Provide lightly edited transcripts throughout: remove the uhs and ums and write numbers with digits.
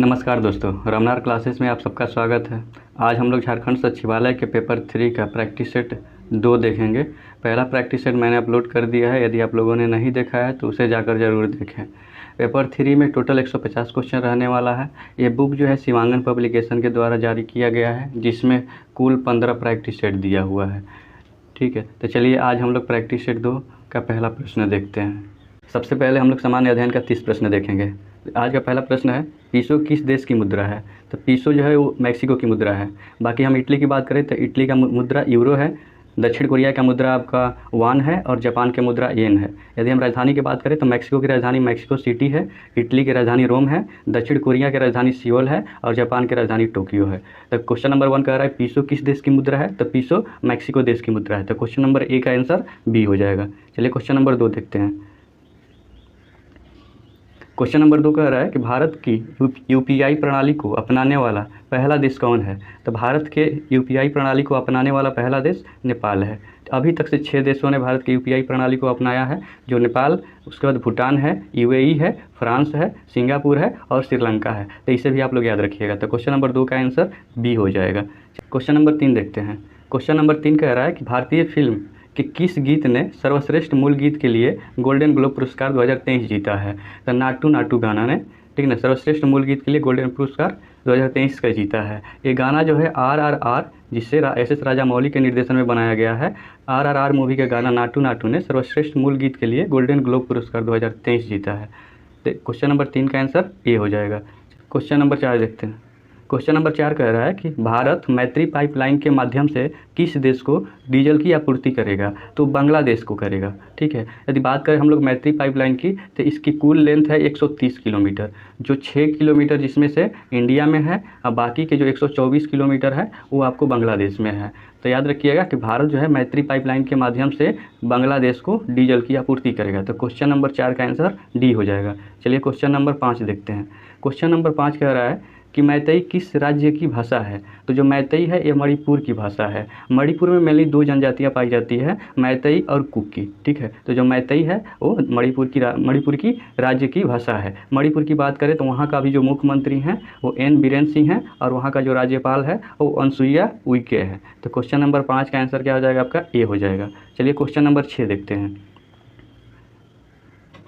नमस्कार दोस्तों, रमनार क्लासेस में आप सबका स्वागत है। आज हम लोग झारखंड सचिवालय के पेपर 3 का प्रैक्टिस सेट 2 देखेंगे। पहला प्रैक्टिस सेट मैंने अपलोड कर दिया है, यदि आप लोगों ने नहीं देखा है तो उसे जाकर ज़रूर देखें। पेपर 3 में टोटल 150 क्वेश्चन रहने वाला है। ये बुक जो है शिवांगन पब्लिकेशन के द्वारा जारी किया गया है, जिसमें कुल 15 प्रैक्टिस सेट दिया हुआ है। ठीक है, तो चलिए आज हम लोग प्रैक्टिस सेट 2 का पहला प्रश्न देखते हैं। सबसे पहले हम लोग सामान्य अध्ययन का 30 प्रश्न देखेंगे। आज का पहला प्रश्न है, पीसो किस देश की मुद्रा है? तो पीसो जो है वो मैक्सिको की मुद्रा है। बाकी हम इटली की बात करें तो इटली का मुद्रा यूरो है, दक्षिण कोरिया का मुद्रा आपका वान है और जापान की मुद्रा येन है। यदि हम राजधानी की बात करें तो मैक्सिको की राजधानी मैक्सिको सिटी है, इटली की राजधानी रोम है, दक्षिण कोरिया की राजधानी सियोल है और जापान की राजधानी टोक्यो है। तो क्वेश्चन नंबर 1 कह रहा है पीसो किस देश की मुद्रा है? तो पीसो मैक्सिको देश की मुद्रा है। तो क्वेश्चन नंबर ए का आंसर बी हो जाएगा। चलिए क्वेश्चन नंबर 2 देखते हैं। क्वेश्चन नंबर 2 कह रहा है कि भारत की यूपीआई प्रणाली को अपनाने वाला पहला देश कौन है? तो भारत के यूपीआई प्रणाली को अपनाने वाला पहला देश नेपाल है। अभी तक से 6 देशों ने भारत की यूपीआई प्रणाली को अपनाया है, जो नेपाल, उसके बाद भूटान है, यूएई है, फ्रांस है, सिंगापुर है और श्रीलंका है। तो इसे भी आप लोग याद रखिएगा। तो क्वेश्चन नंबर 2 का आंसर बी हो जाएगा। क्वेश्चन नंबर 3 देखते हैं। क्वेश्चन नंबर 3 कह रहा है कि भारतीय फिल्म कि किस गीत ने सर्वश्रेष्ठ मूल गीत के लिए गोल्डन ग्लोब पुरस्कार 2023 जीता है? तो नाटू नाटू गाना ने, ठीक ना, सर्वश्रेष्ठ मूल गीत के लिए गोल्डन पुरस्कार 2023 का जीता है। ये गाना जो है आरआरआर, जिससे एस.एस. राजामौली के निर्देशन में बनाया गया है, आरआरआर मूवी का गाना नाटू नाटू ने सर्वश्रेष्ठ मूल गीत के लिए गोल्डन ग्लोब पुरस्कार 2023 जीता है। तो क्वेश्चन नंबर 3 का आंसर ए हो जाएगा। क्वेश्चन नंबर 4 देखते हैं। क्वेश्चन नंबर 4 कह रहा है कि भारत मैत्री पाइपलाइन के माध्यम से किस देश को डीजल की आपूर्ति करेगा? तो बांग्लादेश को करेगा। ठीक है, यदि बात करें हम लोग मैत्री पाइपलाइन की तो इसकी कुल लेंथ है 130 किलोमीटर, जो 6 किलोमीटर जिसमें से इंडिया में है और बाकी के जो 124 किलोमीटर है वो आपको बांग्लादेश में है। तो याद रखिएगा कि भारत जो है मैत्री पाइपलाइन के माध्यम से बांग्लादेश को डीजल की आपूर्ति करेगा। तो क्वेश्चन नंबर 4 का आंसर डी हो जाएगा। चलिए क्वेश्चन नंबर 5 देखते हैं। क्वेश्चन नंबर 5 कह रहा है कि मैतई किस राज्य की भाषा है? तो जो मैतई है ये मणिपुर की भाषा है। मणिपुर में मेनली 2 जनजातियाँ पाई जाती है, मैतई और कुकी। ठीक है, तो जो मैतई है वो मणिपुर की राज्य की भाषा है। मणिपुर की बात करें तो वहाँ का भी जो मुख्यमंत्री हैं वो एन बीरेन सिंह हैं और वहाँ का जो राज्यपाल है वो अनसुईया उइके है। तो क्वेश्चन नंबर 5 का आंसर क्या हो जाएगा? आपका ए हो जाएगा। चलिए क्वेश्चन नंबर 6 देखते हैं।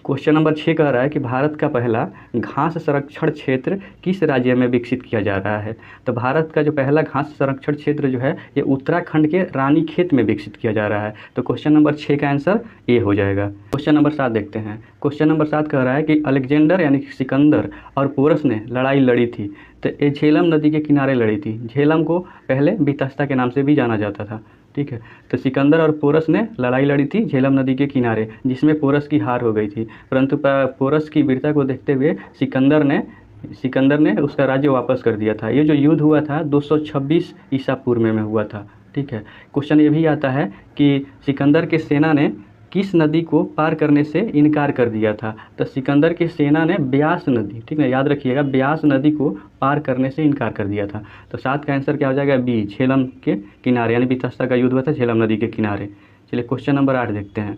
क्वेश्चन नंबर 6 कह रहा है कि भारत का पहला घास संरक्षण क्षेत्र किस राज्य में विकसित किया जा रहा है? तो भारत का जो पहला घास संरक्षण क्षेत्र जो है ये उत्तराखंड के रानीखेत में विकसित किया जा रहा है। तो क्वेश्चन नंबर 6 का आंसर ए हो जाएगा। क्वेश्चन नंबर 7 देखते हैं। क्वेश्चन नंबर 7 कह रहा है कि अलेक्जेंडर यानी कि सिकंदर और पोरस ने लड़ाई लड़ी थी, तो ये झेलम नदी के किनारे लड़ी थी। झेलम को पहले बितस्ता के नाम से भी जाना जाता था। ठीक है, तो सिकंदर और पोरस ने लड़ाई लड़ी थी झेलम नदी के किनारे, जिसमें पोरस की हार हो गई थी। परंतु पोरस की वीरता को देखते हुए सिकंदर ने उसका राज्य वापस कर दिया था। ये जो युद्ध हुआ था 226 ईसा पूर्व में हुआ था। ठीक है, क्वेश्चन ये भी आता है कि सिकंदर के सेना ने किस नदी को पार करने से इनकार कर दिया था? तो सिकंदर की सेना ने ब्यास नदी, ठीक है, याद रखिएगा, ब्यास नदी को पार करने से इनकार कर दिया था। तो 7 का आंसर क्या हो जाएगा? बी, झेलम के किनारे, यानी बितस्ता का युद्ध हुआ था झेलम नदी के किनारे। चलिए क्वेश्चन नंबर 8 देखते हैं।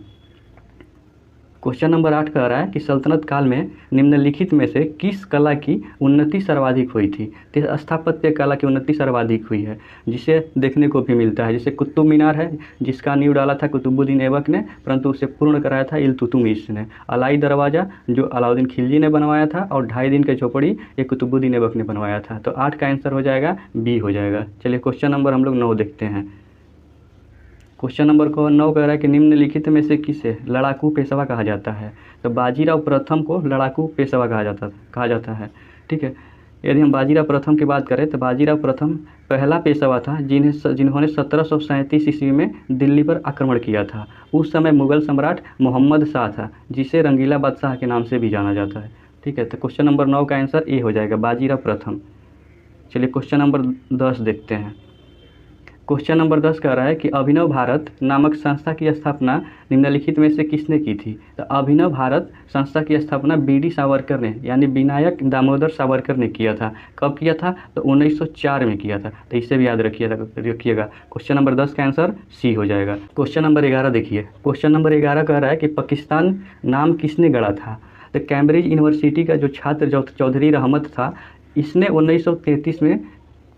क्वेश्चन नंबर 8 कह रहा है कि सल्तनत काल में निम्नलिखित में से किस कला की उन्नति सर्वाधिक हुई थी? तो स्थापत्य कला की उन्नति सर्वाधिक हुई है, जिसे देखने को भी मिलता है। जैसे कुतुब मीनार है, जिसका नींव डाला था कुतुबुद्दीन ऐबक ने, परंतु उसे पूर्ण कराया था इल्तुतमिश ने। अलाई दरवाज़ा जो अलाउद्दीन खिलजी ने बनवाया था, और 2.5 दिन की झोपड़ी ये कुतुबुद्दीन ऐबक ने बनवाया था। तो 8 का आंसर हो जाएगा बी हो जाएगा। चलिए क्वेश्चन नंबर हम लोग 9 देखते हैं। क्वेश्चन नंबर 9 कह रहा है कि निम्नलिखित में से किसे लड़ाकू पेशवा कहा जाता है? तो बाजीराव प्रथम को लड़ाकू पेशवा कहा जाता है। ठीक है, यदि हम बाजीराव प्रथम की बात करें तो बाजीराव प्रथम पहला पेशवा था जिन्होंने 1737 ईस्वी में दिल्ली पर आक्रमण किया था। उस समय मुगल सम्राट मोहम्मद शाह था, जिसे रंगीला बादशाह के नाम से भी जाना जाता है। ठीक है, तो क्वेश्चन नंबर 9 का आंसर ए हो जाएगा, बाजीराव प्रथम। चलिए क्वेश्चन नंबर 10 देखते हैं। क्वेश्चन नंबर 10 कह रहा है कि अभिनव भारत नामक संस्था की स्थापना निम्नलिखित में से किसने की थी? तो अभिनव भारत संस्था की स्थापना बी.डी. सावरकर ने, यानी विनायक दामोदर सावरकर ने किया था। कब किया था? तो 1904 में किया था। तो इसे भी याद रखिएगा। क्वेश्चन नंबर 10 का आंसर सी हो जाएगा। क्वेश्चन नंबर 11 देखिए। क्वेश्चन नंबर 11 कह रहा है कि पाकिस्तान नाम किसने गढ़ा था? तो कैम्ब्रिज यूनिवर्सिटी का जो छात्र चौधरी रहमत था, इसने 1933 में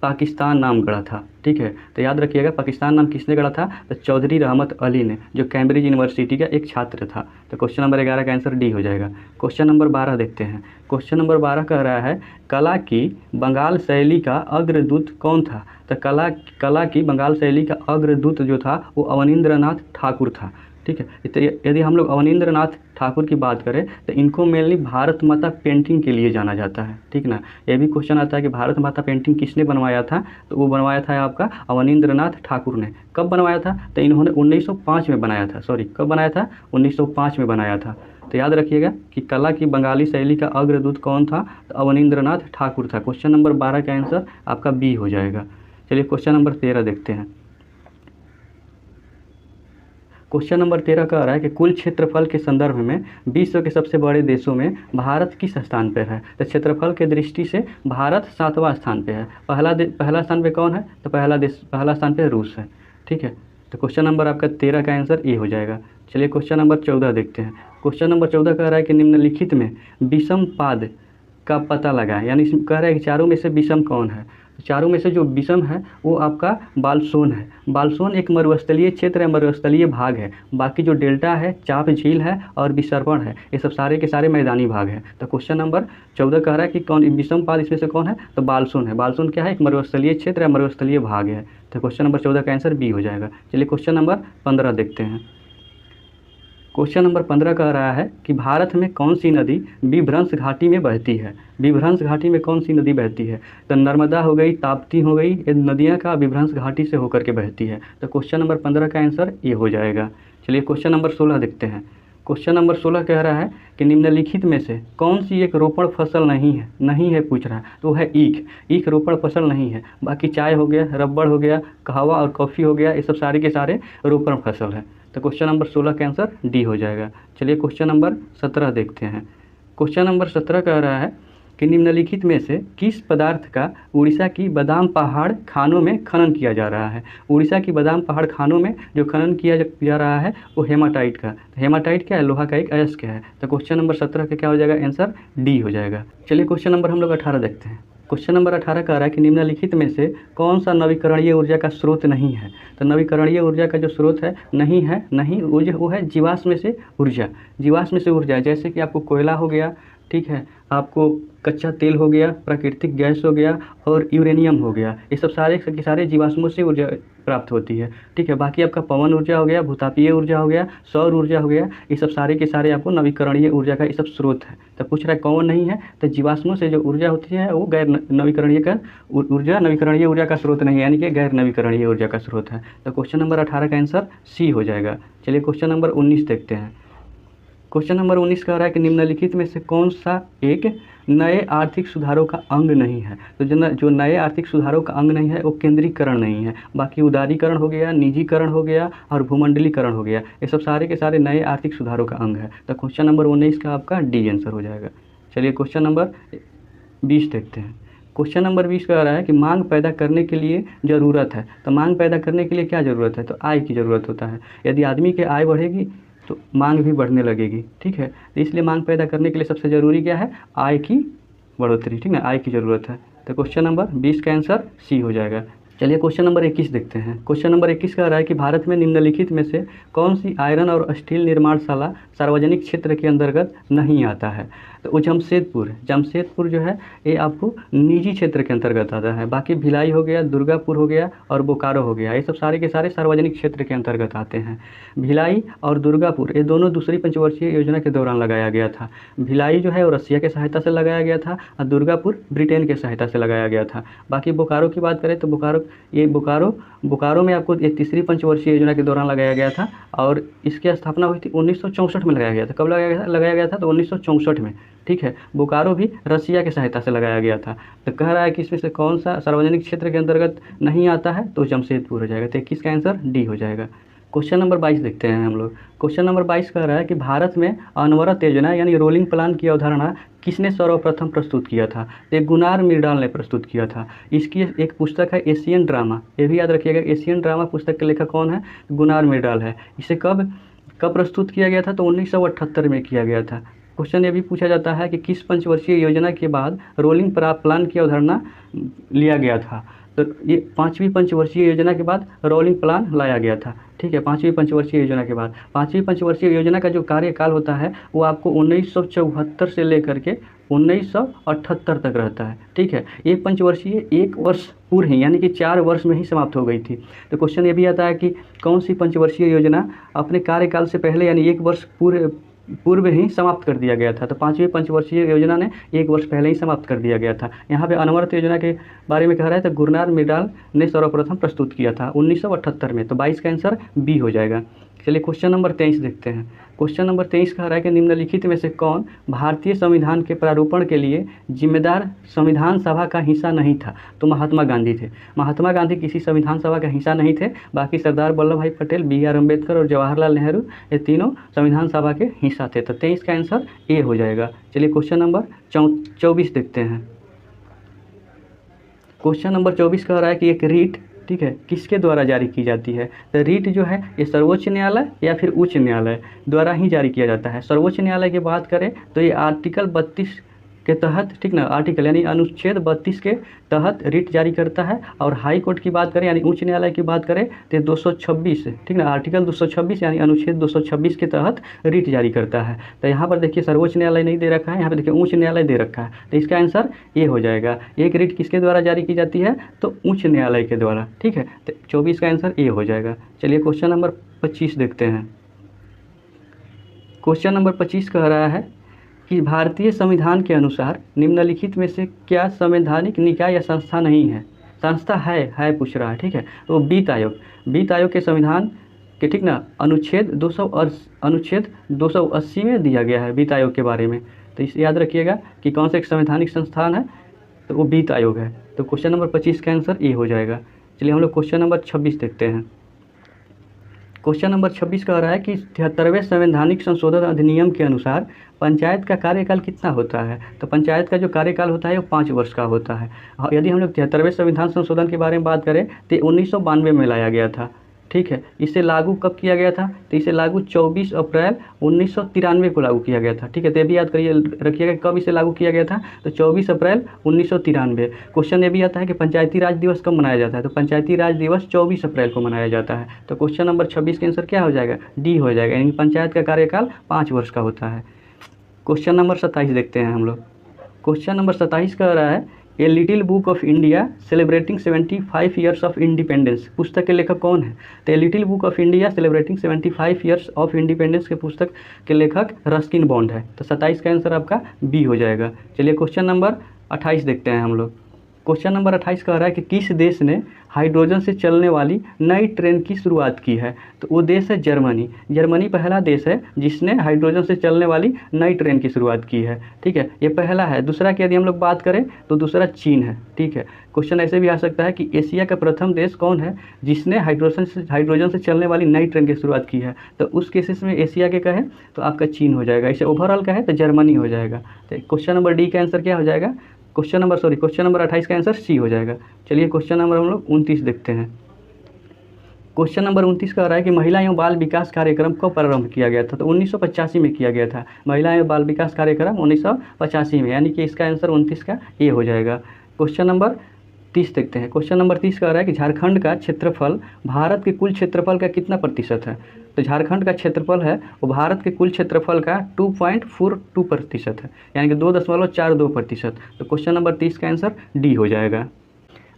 पाकिस्तान नाम गढ़ा था। ठीक है, तो याद रखिएगा पाकिस्तान नाम किसने गढ़ा था, तो चौधरी रहमत अली ने, जो कैम्ब्रिज यूनिवर्सिटी का एक छात्र था। तो क्वेश्चन नंबर 11 का आंसर डी हो जाएगा। क्वेश्चन नंबर 12 देखते हैं। क्वेश्चन नंबर 12 कह रहा है कला की बंगाल शैली का अग्रदूत कौन था। तो कला की बंगाल शैली का अग्रदूत जो था वो अवनींद्रनाथ ठाकुर था। ठीक है, तो यदि हम लोग अवनींद्रनाथ ठाकुर की बात करें तो इनको मेनली भारत माता पेंटिंग के लिए जाना जाता है। ठीक ना, ये भी क्वेश्चन आता है कि भारत माता पेंटिंग किसने बनवाया था, तो वो बनवाया था आपका अवनींद्रनाथ ठाकुर ने। कब बनवाया था, तो इन्होंने 1905 में बनाया था। सॉरी, कब बनाया था, 1905 में बनाया था। तो याद रखिएगा कि कला की बंगाली शैली का अग्रदूत कौन था, तो अवनींद्रनाथ ठाकुर था। क्वेश्चन नंबर 12 का आंसर आपका बी हो जाएगा। चलिए क्वेश्चन नंबर 13 देखते हैं। क्वेश्चन नंबर 13 कह रहा है कि कुल क्षेत्रफल के संदर्भ में विश्व के सबसे बड़े देशों में भारत किस स्थान पर है। तो क्षेत्रफल के दृष्टि से भारत 7वां स्थान पे है। पहला स्थान पे कौन है, तो पहला स्थान पे रूस है। ठीक है, तो क्वेश्चन नंबर आपका 13 का आंसर ए हो जाएगा। चलिए क्वेश्चन नंबर 14 देखते हैं। क्वेश्चन नंबर 14 कह रहा है कि निम्नलिखित में विषम पाद का पता लगाएं, यानी कह रहा है कि चारों में से विषम कौन है। तो चारों में से जो विषम है वो आपका बालसोन है। बालसोन एक मरुस्थलीय क्षेत्र है, मरुस्थलीय भाग है। बाकी जो डेल्टा है, चाप झील है और विसर्पण है, ये सब सारे के सारे मैदानी भाग हैं। तो क्वेश्चन नंबर 14 कह रहा है कि कौन विषम पाद इसमें से कौन है, तो बालसोन है। बालसोन क्या है, एक मरुस्थलीय क्षेत्र है, मरुस्थलीय भाग है। तो क्वेश्चन नंबर 14 का आंसर बी हो जाएगा। चलिए क्वेश्चन नंबर 15 देखते हैं। क्वेश्चन नंबर 15 कह रहा है कि भारत में कौन सी नदी विभ्रंश घाटी में बहती है। विभ्रंश घाटी में कौन सी नदी बहती है, तो नर्मदा हो गई, ताप्ती हो गई, ये नदियाँ का विभ्रंश घाटी से होकर के बहती है। तो क्वेश्चन नंबर 15 का आंसर ये हो जाएगा। चलिए क्वेश्चन नंबर 16 देखते हैं। क्वेश्चन नंबर 16 कह रहा है कि निम्नलिखित में से कौन सी एक रोपण फसल नहीं है पूछ रहा है, तो है ईख। ईख रोपण फसल नहीं है। बाकी चाय हो गया, रबड़ हो गया, कहवा और कॉफ़ी हो गया, ये सब सारे के सारे रोपण फसल है। तो क्वेश्चन नंबर 16 का आंसर डी हो जाएगा। चलिए क्वेश्चन नंबर 17 देखते हैं। क्वेश्चन नंबर 17 कह रहा है कि निम्नलिखित में से किस पदार्थ का उड़ीसा की बादाम पहाड़ खानों में खनन किया जा रहा है। उड़ीसा की बादाम पहाड़ खानों में जो खनन किया जा रहा है वो हेमाटाइट का। तो हेमाटाइट क्या है, लोहा का एक अयस्क है। तो क्वेश्चन नंबर 17 का क्या हो जाएगा, आंसर डी हो जाएगा। चलिए क्वेश्चन नंबर हम लोग 18 देखते हैं। क्वेश्चन नंबर 18 कह रहा है कि निम्नलिखित में से कौन सा नवीकरणीय ऊर्जा का स्रोत नहीं है। तो नवीकरणीय ऊर्जा का जो स्रोत है नहीं वो है जीवाश्म में से ऊर्जा। जीवाश्म में से ऊर्जा जैसे कि आपको कोयला हो गया, ठीक है, आपको कच्चा तेल हो गया, प्राकृतिक गैस हो गया और यूरेनियम हो गया, ये सब सारे के सारे जीवाश्मों से ऊर्जा प्राप्त होती है। ठीक है, बाकी आपका पवन ऊर्जा हो गया, भूतापीय ऊर्जा हो गया, सौर ऊर्जा हो गया, ये सब सारे के सारे आपको नवीकरणीय ऊर्जा का ये सब स्रोत है। तो पूछ रहा है कौन नहीं है, तो जीवाश्मों से जो ऊर्जा होती है वो गैर नवीकरणीय का ऊर्जा नवीकरणीय ऊर्जा का स्रोत नहीं है, यानी कि गैर नवीकरणीय ऊर्जा का स्रोत है। तो क्वेश्चन नंबर 18 का आंसर सी हो जाएगा। चलिए क्वेश्चन नंबर 19 देखते हैं। क्वेश्चन नंबर 19 कह रहा है कि निम्नलिखित में से कौन सा एक नए आर्थिक सुधारों का अंग नहीं है। तो जो नए आर्थिक सुधारों का अंग नहीं है वो केंद्रीकरण नहीं है। बाकी उदारीकरण हो गया, निजीकरण हो गया और भूमंडलीकरण हो गया, ये सब सारे के सारे नए आर्थिक सुधारों का अंग है। तो क्वेश्चन नंबर 19 का आपका डी आंसर हो जाएगा। चलिए क्वेश्चन नंबर 20 देखते हैं। क्वेश्चन नंबर 20 कह रहा है कि मांग पैदा करने के लिए ज़रूरत है। तो मांग पैदा करने के लिए क्या ज़रूरत है, तो आय की ज़रूरत होता है। यदि आदमी की आय बढ़ेगी तो मांग भी बढ़ने लगेगी। ठीक है, तो इसलिए मांग पैदा करने के लिए सबसे ज़रूरी क्या है, आय की बढ़ोतरी। ठीक ना, आय की ज़रूरत है। तो क्वेश्चन नंबर 20 का आंसर सी हो जाएगा। चलिए क्वेश्चन नंबर 21 देखते हैं। क्वेश्चन नंबर 21 कह रहा है कि भारत में निम्नलिखित में से कौन सी आयरन और स्टील निर्माणशाला सार्वजनिक क्षेत्र के अंतर्गत नहीं आता है। तो वो जमशेदपुर जो है ये आपको निजी क्षेत्र के अंतर्गत आता है। बाकी भिलाई हो गया, दुर्गापुर हो गया और बोकारो हो गया, ये सब सारे के सारे सार्वजनिक क्षेत्र के अंतर्गत आते हैं। भिलाई और दुर्गापुर ये दोनों दूसरी पंचवर्षीय योजना के दौरान लगाया गया था। भिलाई जो है वो रसिया के सहायता से लगाया गया था और दुर्गापुर ब्रिटेन के सहायता से लगाया गया था। बाकी बोकारो की बात करें तो बोकारो में आपको ये तीसरी पंचवर्षीय योजना के दौरान लगाया गया था और इसकी स्थापना हुई थी 1964 में लगाया गया था। कब लगाया गया था, तो 1964 में। ठीक है, बोकारो भी रसिया की सहायता से लगाया गया था। तो कह रहा है कि इसमें से कौन सा सार्वजनिक क्षेत्र के अंतर्गत नहीं आता है, तो जमशेदपुर हो जाएगा। तो 21 का आंसर डी हो जाएगा। क्वेश्चन नंबर 22 देखते हैं हम लोग। क्वेश्चन नंबर 22 कह रहा है कि भारत में अनवरत योजना यानी रोलिंग प्लान की अवधारणा किसने सर्वप्रथम प्रस्तुत किया था। तो गुनार मिर्डाल ने प्रस्तुत किया था। इसकी एक पुस्तक है एशियन ड्रामा, ये भी याद रखिएगा। एशियन ड्रामा पुस्तक के लेखक कौन है, गुनार मिर्डाल है। इसे कब प्रस्तुत किया गया था, तो 1978 में किया गया था। क्वेश्चन ये भी पूछा जाता है कि किस पंचवर्षीय योजना के बाद रोलिंग प्लान की अवधारणा लिया गया था। तो ये 5वीं पंचवर्षीय योजना के बाद रोलिंग प्लान लाया गया था। ठीक है, 5वीं पंचवर्षीय योजना के बाद 5वीं पंचवर्षीय योजना का जो कार्यकाल होता है वो आपको 1974 से लेकर के 1978 तक रहता है। ठीक है, ये पंचवर्षीय 1 वर्ष पूर्व ही यानी कि 4 वर्ष में ही समाप्त हो गई थी। तो क्वेश्चन ये भी आता है कि कौन सी पंचवर्षीय योजना अपने कार्यकाल से पहले यानी 1 वर्ष पूर्व ही समाप्त कर दिया गया था। तो 5वीं पंचवर्षीय योजना ने 1 वर्ष पहले ही समाप्त कर दिया गया था। यहाँ पे अनवरत योजना के बारे में कह रहा है तो गुरनार मिडाल ने सर्वप्रथम प्रस्तुत किया था 1978 में। तो 22 का आंसर बी हो जाएगा। चलिए क्वेश्चन नंबर 23 देखते हैं। क्वेश्चन नंबर 23 कह रहा है कि निम्नलिखित में से कौन भारतीय संविधान के प्रारूपण के लिए जिम्मेदार संविधान सभा का हिस्सा नहीं था। तो महात्मा गांधी थे। महात्मा गांधी किसी संविधान सभा का हिस्सा नहीं थे। बाकी सरदार वल्लभ भाई पटेल, BR अम्बेडकर और जवाहरलाल नेहरू ये तीनों संविधान सभा के हिस्सा थे। तो 23 का आंसर ए हो जाएगा। चलिए क्वेश्चन नंबर 24 देखते हैं। क्वेश्चन नंबर 24 कह रहा है कि एक रीट, ठीक है, किसके द्वारा जारी की जाती है। तो रीट जो है ये सर्वोच्च न्यायालय या फिर उच्च न्यायालय द्वारा ही जारी किया जाता है। सर्वोच्च न्यायालय की बात करें तो ये आर्टिकल 32 के तहत, ठीक ना, आर्टिकल यानी अनुच्छेद 32 के तहत रीट जारी करता है। और हाई कोर्ट की बात करें यानी उच्च न्यायालय की बात करें तो 226, ठीक ना, आर्टिकल 226 यानी अनुच्छेद 226 के तहत रीट जारी करता है। तो यहाँ पर देखिए सर्वोच्च न्यायालय नहीं दे रखा है, यहाँ पर देखिए उच्च न्यायालय दे रखा है। तो इसका आंसर ये हो जाएगा। एक रीट किसके द्वारा जारी की जाती है तो उच्च न्यायालय के द्वारा। ठीक है, तो 24 का आंसर ये हो जाएगा। चलिए क्वेश्चन नंबर 25 देखते हैं। क्वेश्चन नंबर 25 कह रहा है कि भारतीय संविधान के अनुसार निम्नलिखित में से क्या संवैधानिक निकाय या संस्था नहीं है। संस्था है पूछ रहा है। ठीक है, तो वित्त आयोग, वित्त आयोग के संविधान के, ठीक ना, अनुच्छेद 280 में दिया गया है वित्त आयोग के बारे में। तो इसे याद रखिएगा कि कौन सा एक संवैधानिक संस्थान है तो वो वित्त आयोग है। तो क्वेश्चन नंबर 25 का आंसर ए हो जाएगा। चलिए हम लोग क्वेश्चन नंबर 26 देखते हैं। क्वेश्चन नंबर 26 कह रहा है कि 73वें संवैधानिक संशोधन अधिनियम के अनुसार पंचायत का कार्यकाल कितना होता है। तो पंचायत का जो कार्यकाल होता है वो 5 वर्ष का होता है। यदि हम लोग 73वें संविधान संशोधन के बारे में बात करें तो 1992 में लाया गया था। ठीक है, इसे लागू कब किया गया था तो इसे लागू 24 अप्रैल 1993 को लागू किया गया था। ठीक है, तो ये भी याद करिए रखिएगा कब इसे लागू किया गया था तो 24 अप्रैल 1993। क्वेश्चन ये भी आता है कि पंचायती राज दिवस कब मनाया जाता है। तो पंचायती राज दिवस 24 अप्रैल को मनाया जाता है। तो क्वेश्चन नंबर 26 का आंसर क्या हो जाएगा, डी हो जाएगा, यानी पंचायत का कार्यकाल 5 वर्ष का होता है। क्वेश्चन नंबर 27 देखते हैं हम लोग। क्वेश्चन नंबर 27 कह रहा है a little book of India celebrating 75 years of independence, पुस्तक के लेखक कौन है। तो a little book of India celebrating 75 years of independence के पुस्तक के लेखक रस्किन बॉन्ड है। तो 27 का आंसर आपका बी हो जाएगा। चलिए क्वेश्चन नंबर 28 देखते हैं हम लोग। क्वेश्चन नंबर 28 कह रहा है कि किस देश ने हाइड्रोजन से चलने वाली नई ट्रेन की शुरुआत की है। तो वो देश है जर्मनी। जर्मनी पहला देश है जिसने हाइड्रोजन से चलने वाली नई ट्रेन की शुरुआत की है। ठीक है, ये पहला है। दूसरा की यदि हम लोग बात करें तो दूसरा चीन है। ठीक है, क्वेश्चन ऐसे भी आ सकता है कि एशिया का प्रथम देश कौन है जिसने हाइड्रोजन से चलने वाली नई ट्रेन की शुरुआत की है। तो उस केसेस में एशिया के कहे तो आपका चीन हो जाएगा। इसे ओवरऑल कहे तो जर्मनी हो जाएगा। तो क्वेश्चन नंबर डी का आंसर क्या हो जाएगा, क्वेश्चन नंबर 28 का आंसर सी हो जाएगा। चलिए क्वेश्चन नंबर हम लोग 29 देखते हैं। क्वेश्चन नंबर 29 कह रहा है कि महिला एवं बाल विकास कार्यक्रम कब प्रारंभ किया गया था। तो 1985 में किया गया था। महिला एवं बाल विकास कार्यक्रम 1985 में, यानी कि इसका आंसर 29 का ए हो जाएगा। क्वेश्चन नंबर 30 देखते हैं। क्वेश्चन नंबर 30 कह रहा है कि झारखंड का क्षेत्रफल भारत के कुल क्षेत्रफल का कितना प्रतिशत है। तो झारखंड का क्षेत्रफल है वो भारत के कुल क्षेत्रफल का 2.42% है, यानी कि 2.42%। तो क्वेश्चन नंबर 30 का आंसर डी हो जाएगा।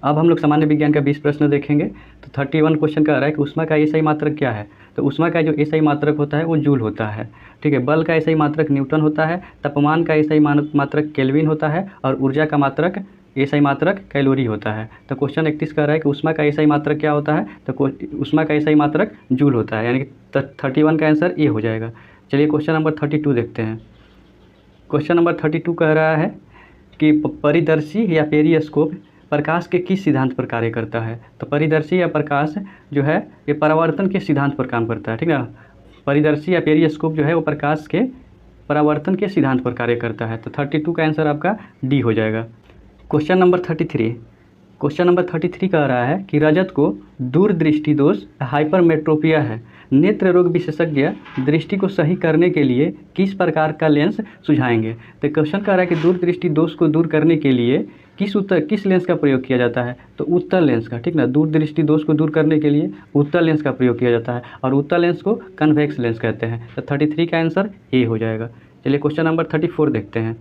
अब हम लोग सामान्य विज्ञान का 20 प्रश्न देखेंगे। तो 31 क्वेश्चन कह रहा है कि ऊष्मा का एसआई मात्रक क्या है। तो ऊष्मा का जो एसआई मात्रक होता है वो जूल होता है। ठीक है, बल का एसआई मात्रक न्यूटन होता है, तापमान का एसआई मात्रक केल्विन होता है और ऊर्जा का मात्रक एसआई मात्रक कैलोरी होता है। तो क्वेश्चन 31 कह रहा है कि ऊष्मा का एसआई मात्रक क्या होता है। तो ऊष्मा का एसआई मात्रक जूल होता है, यानी कि 31 का आंसर ए हो जाएगा। चलिए क्वेश्चन नंबर 32 देखते हैं। क्वेश्चन नंबर 32 कह रहा है कि परिदर्शी या पेरिस्कोप प्रकाश के किस सिद्धांत पर कार्य करता है। तो परिदर्शी या प्रकाश जो है ये परावर्तन के सिद्धांत पर काम करता है। ठीक है, परिदर्शी या पेरिस्कोप जो है वो प्रकाश के परावर्तन के सिद्धांत पर कार्य करता है। तो 32 का आंसर आपका डी हो जाएगा। Question number 33। क्वेश्चन नंबर 33 कह रहा है कि रजत को दूरदृष्टि दोष हाइपरमेट्रोपिया है। नेत्र रोग विशेषज्ञ दृष्टि को सही करने के लिए किस प्रकार का लेंस सुझाएंगे। तो क्वेश्चन कह रहा है कि दूरदृष्टि दोष को दूर करने के लिए किस लेंस का प्रयोग किया जाता है। तो उत्तल लेंस का, ठीक ना। दूरदृष्टि दोष को दूर करने के लिए उत्तल लेंस का प्रयोग किया जाता है और उत्तल लेंस को कन्वेक्स लेंस कहते हैं। तो 33 का आंसर ए हो जाएगा। चलिए क्वेश्चन नंबर 34 देखते हैं।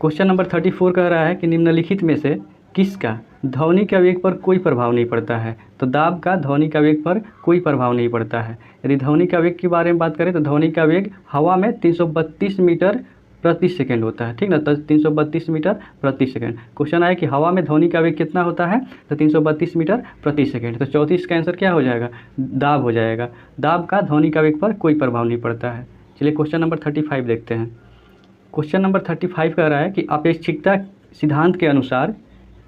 क्वेश्चन नंबर 34 कह रहा है कि निम्नलिखित में से किसका ध्वनि का वेग पर कोई प्रभाव नहीं पड़ता है। तो दाब का ध्वनि का वेग पर कोई प्रभाव नहीं पड़ता है। यदि ध्वनि का वेग के बारे में बात करें तो ध्वनि का वेग हवा में 332 मीटर प्रति सेकंड होता है, ठीक ना। तो 332 मीटर प्रति सेकंड। क्वेश्चन आया कि हवा में ध्वनि का वेग कितना होता है, तो 332 मीटर प्रति सेकंड। तो 34 का आंसर क्या हो जाएगा, दाब हो जाएगा। दाब का ध्वनि का वेग पर कोई प्रभाव नहीं पड़ता है। चलिए क्वेश्चन नंबर 35 देखते हैं। क्वेश्चन नंबर 35 कह रहा है कि अपेक्षिकता सिद्धांत के अनुसार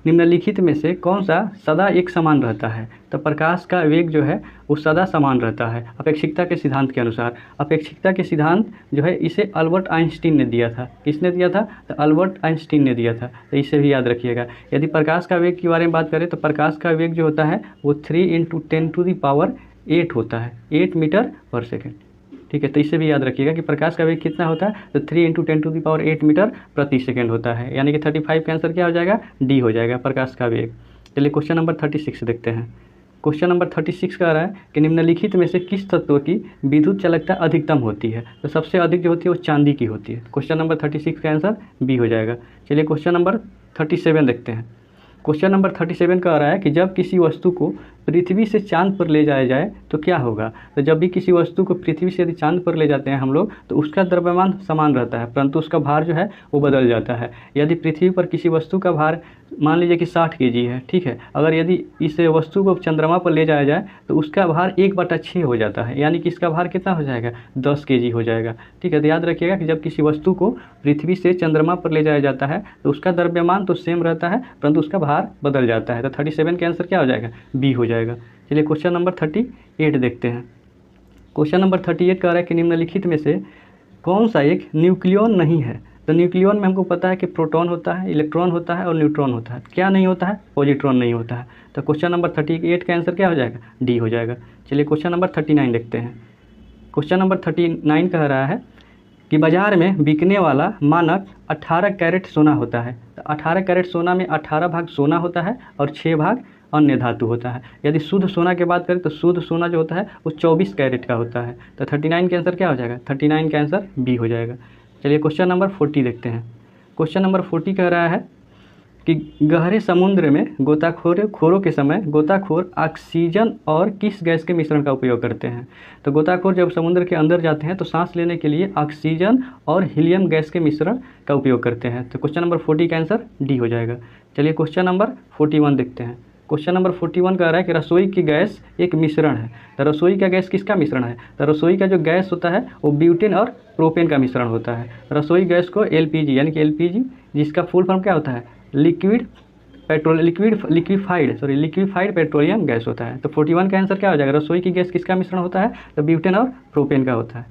निम्नलिखित में से कौन सा सदा एक समान रहता है। तो प्रकाश का वेग जो है वो सदा समान रहता है अपेक्षिकता के सिद्धांत के अनुसार। अपेक्षिकता के सिद्धांत जो है इसे अल्बर्ट आइंस्टीन ने दिया था। किसने दिया था, तो अल्बर्ट आइंस्टीन ने दिया था। तो इसे भी याद रखिएगा। यदि प्रकाश का वेग के बारे में बात करें तो प्रकाश का वेग जो होता है वो 3 × 10⁸ होता है, 8 मीटर पर सेकेंड, ठीक है। तो इसे भी याद रखिएगा कि प्रकाश का वेग कितना होता है, तो 3 × 10⁸ मीटर प्रति सेकेंड होता है। यानी कि 35 का आंसर क्या हो जाएगा, डी हो जाएगा, प्रकाश का वेग। चलिए क्वेश्चन नंबर 36 देखते हैं। क्वेश्चन नंबर 36 कह रहा है कि निम्नलिखित में से किस तत्व की विद्युत चालकता अधिकतम होती है। तो सबसे अधिक जो होती है वो चांदी की होती है। क्वेश्चन नंबर 36 का आंसर बी हो जाएगा। चलिए क्वेश्चन नंबर 37 देखते हैं। क्वेश्चन नंबर 37 कह रहा है कि जब किसी वस्तु को पृथ्वी से चांद पर ले जाया जाए तो क्या होगा। तो जब भी किसी वस्तु को पृथ्वी से यदि चांद पर ले जाते हैं हम लोग तो उसका द्रव्यमान समान रहता है, परंतु उसका भार जो है वो बदल जाता है। यदि पृथ्वी पर किसी वस्तु का भार मान लीजिए कि 60 kg है, ठीक है। अगर यदि इस वस्तु को चंद्रमा पर ले जाया जाए तो उसका भार 1/6 हो जाता है, यानी कि इसका भार कितना हो जाएगा, 10 kg हो जाएगा, ठीक है। तो याद रखिएगा कि जब किसी वस्तु को पृथ्वी से चंद्रमा पर ले जाया जाता है तो उसका द्रव्यमान तो सेम रहता है, परंतु उसका भार बदल जाता है। तो 37 का आंसर क्या हो जाएगा, बी हो जाएगा। चलिए क्वेश्चन नंबर 38 देखते हैं। क्वेश्चन नंबर 38 कह रहा है कि निम्नलिखित में से कौन सा एक न्यूक्लियन नहीं है। तो न्यूक्लियन में हमको पता है कि प्रोटॉन होता है, इलेक्ट्रॉन होता है और न्यूट्रॉन होता है। क्या नहीं होता है, पॉजिट्रॉन नहीं होता है। तो क्वेश्चन नंबर 38 का आंसर क्या हो जाएगा, डी हो जाएगा। चलिए क्वेश्चन नंबर 39 देखते हैं। क्वेश्चन नंबर 39 कह रहा है कि बाज़ार में बिकने वाला मानक 18 कैरेट सोना होता है। तो 18 कैरेट सोना में 18 भाग सोना होता है और 6 भाग अन्य धातु होता है। यदि शुद्ध सोना की बात करें तो शुद्ध सोना जो होता है वो 24 कैरेट का होता है। तो 39 का आंसर क्या हो जाएगा, 39 का आंसर बी हो जाएगा। चलिए क्वेश्चन नंबर 40 देखते हैं। क्वेश्चन नंबर 40 कह रहा है कि गहरे समुद्र में गोताखोरों के समय गोताखोर ऑक्सीजन और किस गैस के मिश्रण का उपयोग करते हैं। तो गोताखोर जब समुद्र के अंदर जाते हैं तो सांस लेने के लिए ऑक्सीजन और हीलियम गैस के मिश्रण का उपयोग करते हैं। तो क्वेश्चन नंबर 40 का आंसर डी हो जाएगा। चलिए क्वेश्चन नंबर 41 देखते हैं। क्वेश्चन नंबर 41 कह रहा है कि रसोई की गैस एक मिश्रण है। तो रसोई का गैस किसका मिश्रण है, तो रसोई का जो गैस होता है वो ब्यूटेन और प्रोपेन का मिश्रण होता है। रसोई गैस को एलपीजी यानी कि एलपीजी जिसका फुल फॉर्म क्या होता है, लिक्विफाइड पेट्रोलियम गैस होता है। तो 41 का आंसर क्या हो जाएगा, रसोई की गैस किसका मिश्रण होता है, तो ब्यूटेन और प्रोपेन का होता है।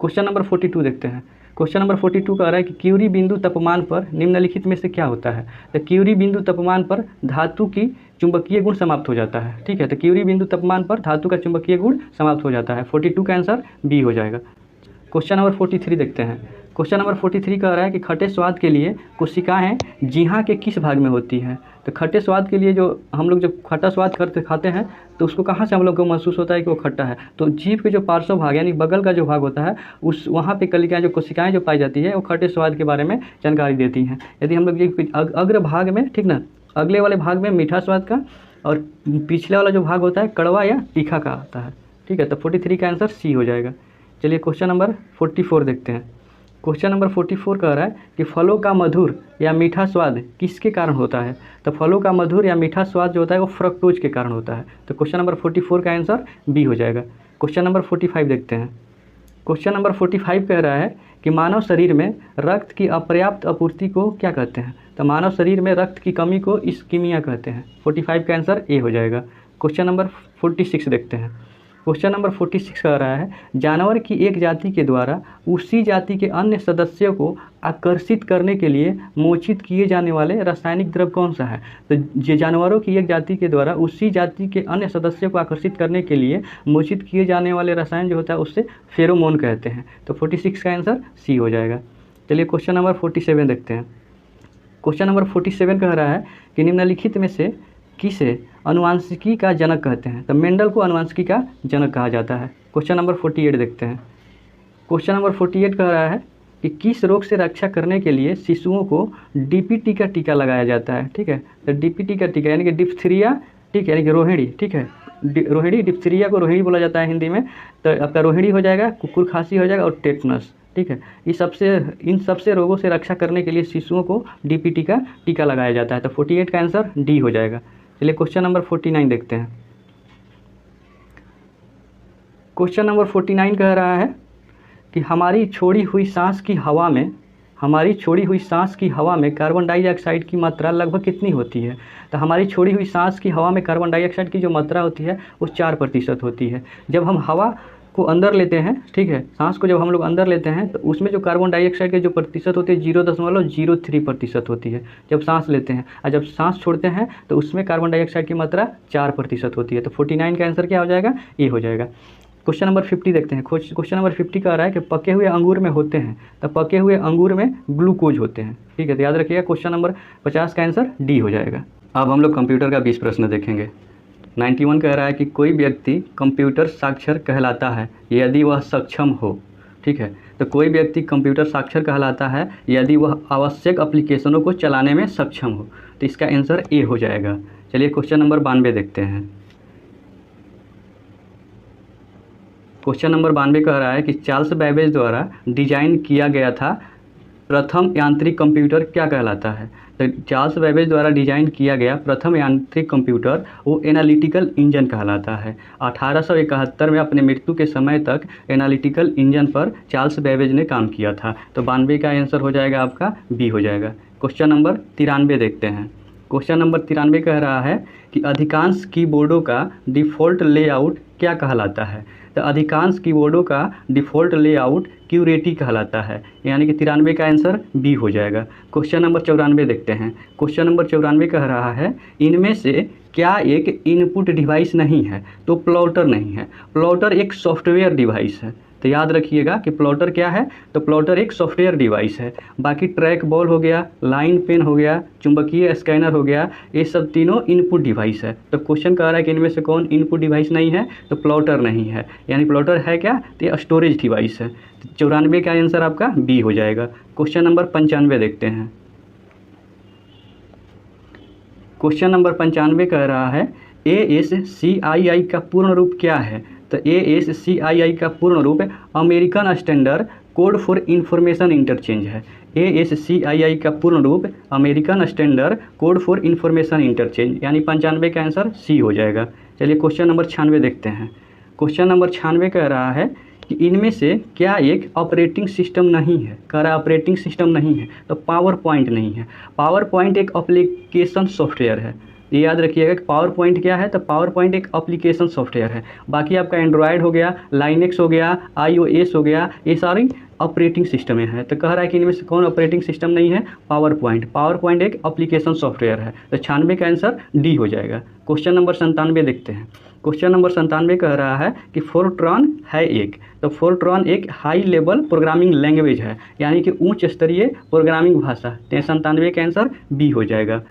क्वेश्चन नंबर 42 देखते हैं। क्वेश्चन नंबर 42 कह रहा है कि क्यूरी बिंदु तापमान पर निम्नलिखित में से क्या होता है। तो क्यूरी बिंदु तापमान पर धातु की चुंबकीय गुण समाप्त हो जाता है, ठीक है। तो क्यूरी बिंदु तापमान पर धातु का चुंबकीय गुण समाप्त हो जाता है। 42 का आंसर बी हो जाएगा। क्वेश्चन नंबर 43 देखते हैं। क्वेश्चन नंबर 43 कह रहा है कि खट्टे स्वाद के लिए कोशिकाएं जीहा के किस भाग में होती हैं। तो खट्टे स्वाद के लिए जो हम लोग जब खट्टा स्वाद खाते हैं तो उसको कहाँ से हम लोग को महसूस होता है कि वो खट्टा है, तो जीभ के जो पार्श्व भाग यानी बगल का जो भाग होता है उस वहाँ पे कलिकाएं जो कोशिकाएं जो पाई जाती है वो खट्टे स्वाद के बारे में जानकारी देती हैं। यदि हम लोग ये अग्र भाग में, ठीक ना, अगले वाले भाग में मीठा स्वाद का और पिछले वाला जो भाग होता है कड़वा या तीखा का होता है, ठीक है। तो 43 का आंसर सी हो जाएगा। चलिए क्वेश्चन नंबर 44 देखते हैं। क्वेश्चन नंबर 44 कह रहा है कि फलों का मधुर या मीठा स्वाद किसके कारण होता है। तो फलों का मधुर या मीठा स्वाद जो होता है वो फ्रक्टोज के कारण होता है। तो क्वेश्चन नंबर 44 का आंसर बी हो जाएगा। क्वेश्चन नंबर 45 देखते हैं। क्वेश्चन नंबर 45 कह रहा है कि मानव शरीर में रक्त की अपर्याप्त आपूर्ति को क्या कहते हैं। तो मानव शरीर में रक्त की कमी को इस्कीमिया कहते हैं। 45 का आंसर ए हो जाएगा। क्वेश्चन नंबर 46 देखते हैं। क्वेश्चन नंबर 46 कह रहा है जानवर की एक जाति के द्वारा उसी जाति के अन्य सदस्यों को आकर्षित करने के लिए मोचित किए जाने वाले रासायनिक द्रव्य कौन सा है। तो ये जानवरों की एक जाति के द्वारा उसी जाति के अन्य सदस्यों को आकर्षित करने के लिए मोचित किए जाने वाले रसायन जो होता है उससे फेरोमोन कहते हैं। तो 46 का आंसर सी हो जाएगा। चलिए क्वेश्चन नंबर 47 देखते हैं। क्वेश्चन नंबर 47 कह रहा है कि निम्नलिखित में से किसे अनुवांशिकी का जनक कहते हैं। तो मेंडल को अनुवांशिकी का जनक कहा जाता है। क्वेश्चन नंबर 48 देखते हैं। क्वेश्चन नंबर 48 कह रहा है कि किस रोग से रक्षा करने के लिए शिशुओं को डीपीटी का टीका लगाया जाता है। ठीक है, तो डीपीटी का टीका यानी कि डिप्थीरिया, ठीक है, यानी कि रोहिणी, ठीक है, रोहिणी, डिप्थीरिया को रोहिणी बोला जाता है हिंदी में। तो आपका रोहिणी हो जाएगा, कुकुर खांसी हो जाएगा और टेटनस। ठीक है, इन सबसे रोगों से रक्षा करने के लिए शिशुओं को डीपीटी का टीका लगाया जाता है। तो 48 का आंसर डी हो जाएगा। चलिए क्वेश्चन नंबर 49 देखते हैं। क्वेश्चन नंबर 49 कह रहा है कि हमारी छोड़ी हुई सांस की हवा में कार्बन डाइऑक्साइड की मात्रा लगभग कितनी होती है। तो हमारी छोड़ी हुई सांस की हवा में कार्बन डाइऑक्साइड की जो मात्रा होती है वो 4% होती है। जब हम हवा को अंदर लेते हैं, ठीक है, सांस को जब हम लोग अंदर लेते हैं तो उसमें जो कार्बन डाइऑक्साइड के जो प्रतिशत होती है 0.03% होती है जब सांस लेते हैं, और जब सांस छोड़ते हैं तो उसमें कार्बन डाइऑक्साइड की मात्रा 4% होती है। तो 49 का आंसर क्या हो जाएगा, ए हो जाएगा। क्वेश्चन नंबर 50 देखते हैं। क्वेश्चन नंबर 50 कह रहा है कि पके हुए अंगूर में होते हैं, तो पके हुए अंगूर में ग्लूकोज होते हैं। ठीक है, तो याद रखिएगा क्वेश्चन नंबर 50 का आंसर डी हो जाएगा। अब हम लोग कंप्यूटर का 20 प्रश्न देखेंगे। 91 कह रहा है कि कोई व्यक्ति कंप्यूटर साक्षर कहलाता है यदि वह सक्षम हो। ठीक है, तो कोई व्यक्ति कंप्यूटर साक्षर कहलाता है यदि वह आवश्यक एप्लीकेशनों को चलाने में सक्षम हो। तो इसका आंसर ए हो जाएगा। चलिए क्वेश्चन नंबर 92 देखते हैं। क्वेश्चन नंबर 92 कह रहा है कि चार्ल्स बैबेज द्वारा डिजाइन किया गया था प्रथम यांत्रिक कंप्यूटर क्या कहलाता है। तो चार्ल्स बैबेज द्वारा डिजाइन किया गया प्रथम यांत्रिक कंप्यूटर वो एनालिटिकल इंजन कहलाता है। 1871 में अपने मृत्यु के समय तक एनालिटिकल इंजन पर चार्ल्स बैबेज ने काम किया था। तो 92 का आंसर हो जाएगा आपका बी हो जाएगा। क्वेश्चन नंबर 93 देखते हैं। क्वेश्चन नंबर 93 कह रहा है कि अधिकांश कीबोर्डों का डिफ़ॉल्ट लेआउट क्या कहलाता है। तो अधिकांश कीबोर्डों का डिफ़ॉल्ट लेआउट क्यूरेटी कहलाता है, यानी कि 93 का आंसर बी हो जाएगा। क्वेश्चन नंबर 94 देखते हैं। क्वेश्चन नंबर 94 कह रहा है इनमें से क्या एक इनपुट डिवाइस नहीं है। तो प्लॉटर नहीं है। प्लॉटर एक सॉफ्टवेयर डिवाइस है। तो याद रखिएगा कि प्लॉटर क्या है, तो प्लॉटर एक सॉफ्टवेयर डिवाइस है। बाकी ट्रैक बॉल हो गया, लाइन पेन हो गया, चुंबकीय स्कैनर हो गया, ये सब तीनों इनपुट डिवाइस है। तो क्वेश्चन कह रहा है कि इनमें से कौन इनपुट डिवाइस नहीं है, तो प्लॉटर नहीं है। यानी प्लॉटर है क्या, तो ये स्टोरेज डिवाइस है। तो 94 का आंसर आपका बी हो जाएगा। क्वेश्चन नंबर 95 देखते हैं। क्वेश्चन नंबर 95 कह रहा है ASCII का पूर्ण रूप क्या है। तो ASCII का पूर्ण रूप American standard code for information interchange है। ASCII का पूर्ण रूप American standard code for information interchange, यानी 95 का आंसर सी हो जाएगा। चलिए क्वेश्चन नंबर 96 देखते हैं। क्वेश्चन नंबर 96 कह रहा है कि इनमें से क्या एक ऑपरेटिंग सिस्टम नहीं है। कह रहा है ऑपरेटिंग सिस्टम नहीं है, तो पावर पॉइंट नहीं है। पावर पॉइंट एक एप्लीकेशन सॉफ्टवेयर है। ये याद रखिएगा कि पावर पॉइंट क्या है, तो पावर पॉइंट एक एप्लीकेशन सॉफ्टवेयर है। बाकी आपका एंड्रॉयड हो गया, लाइनेक्स हो गया, iOS हो गया, ये सारी ऑपरेटिंग सिस्टम है। तो कह रहा है कि इनमें से कौन ऑपरेटिंग सिस्टम नहीं है, पावर पॉइंट। पावर पॉइंट एक एप्लीकेशन सॉफ्टवेयर है। तो 96 का आंसर डी हो जाएगा। क्वेश्चन नंबर 97 देखते हैं। क्वेश्चन नंबर 97 कह रहा है कि फोर्ट्रॉन है एक। तो फोर्ट्रॉन एक हाई लेवल प्रोग्रामिंग लैंग्वेज है, यानी कि उच्च स्तरीय प्रोग्रामिंग भाषा। तो 97 का आंसर बी हो जाएगा।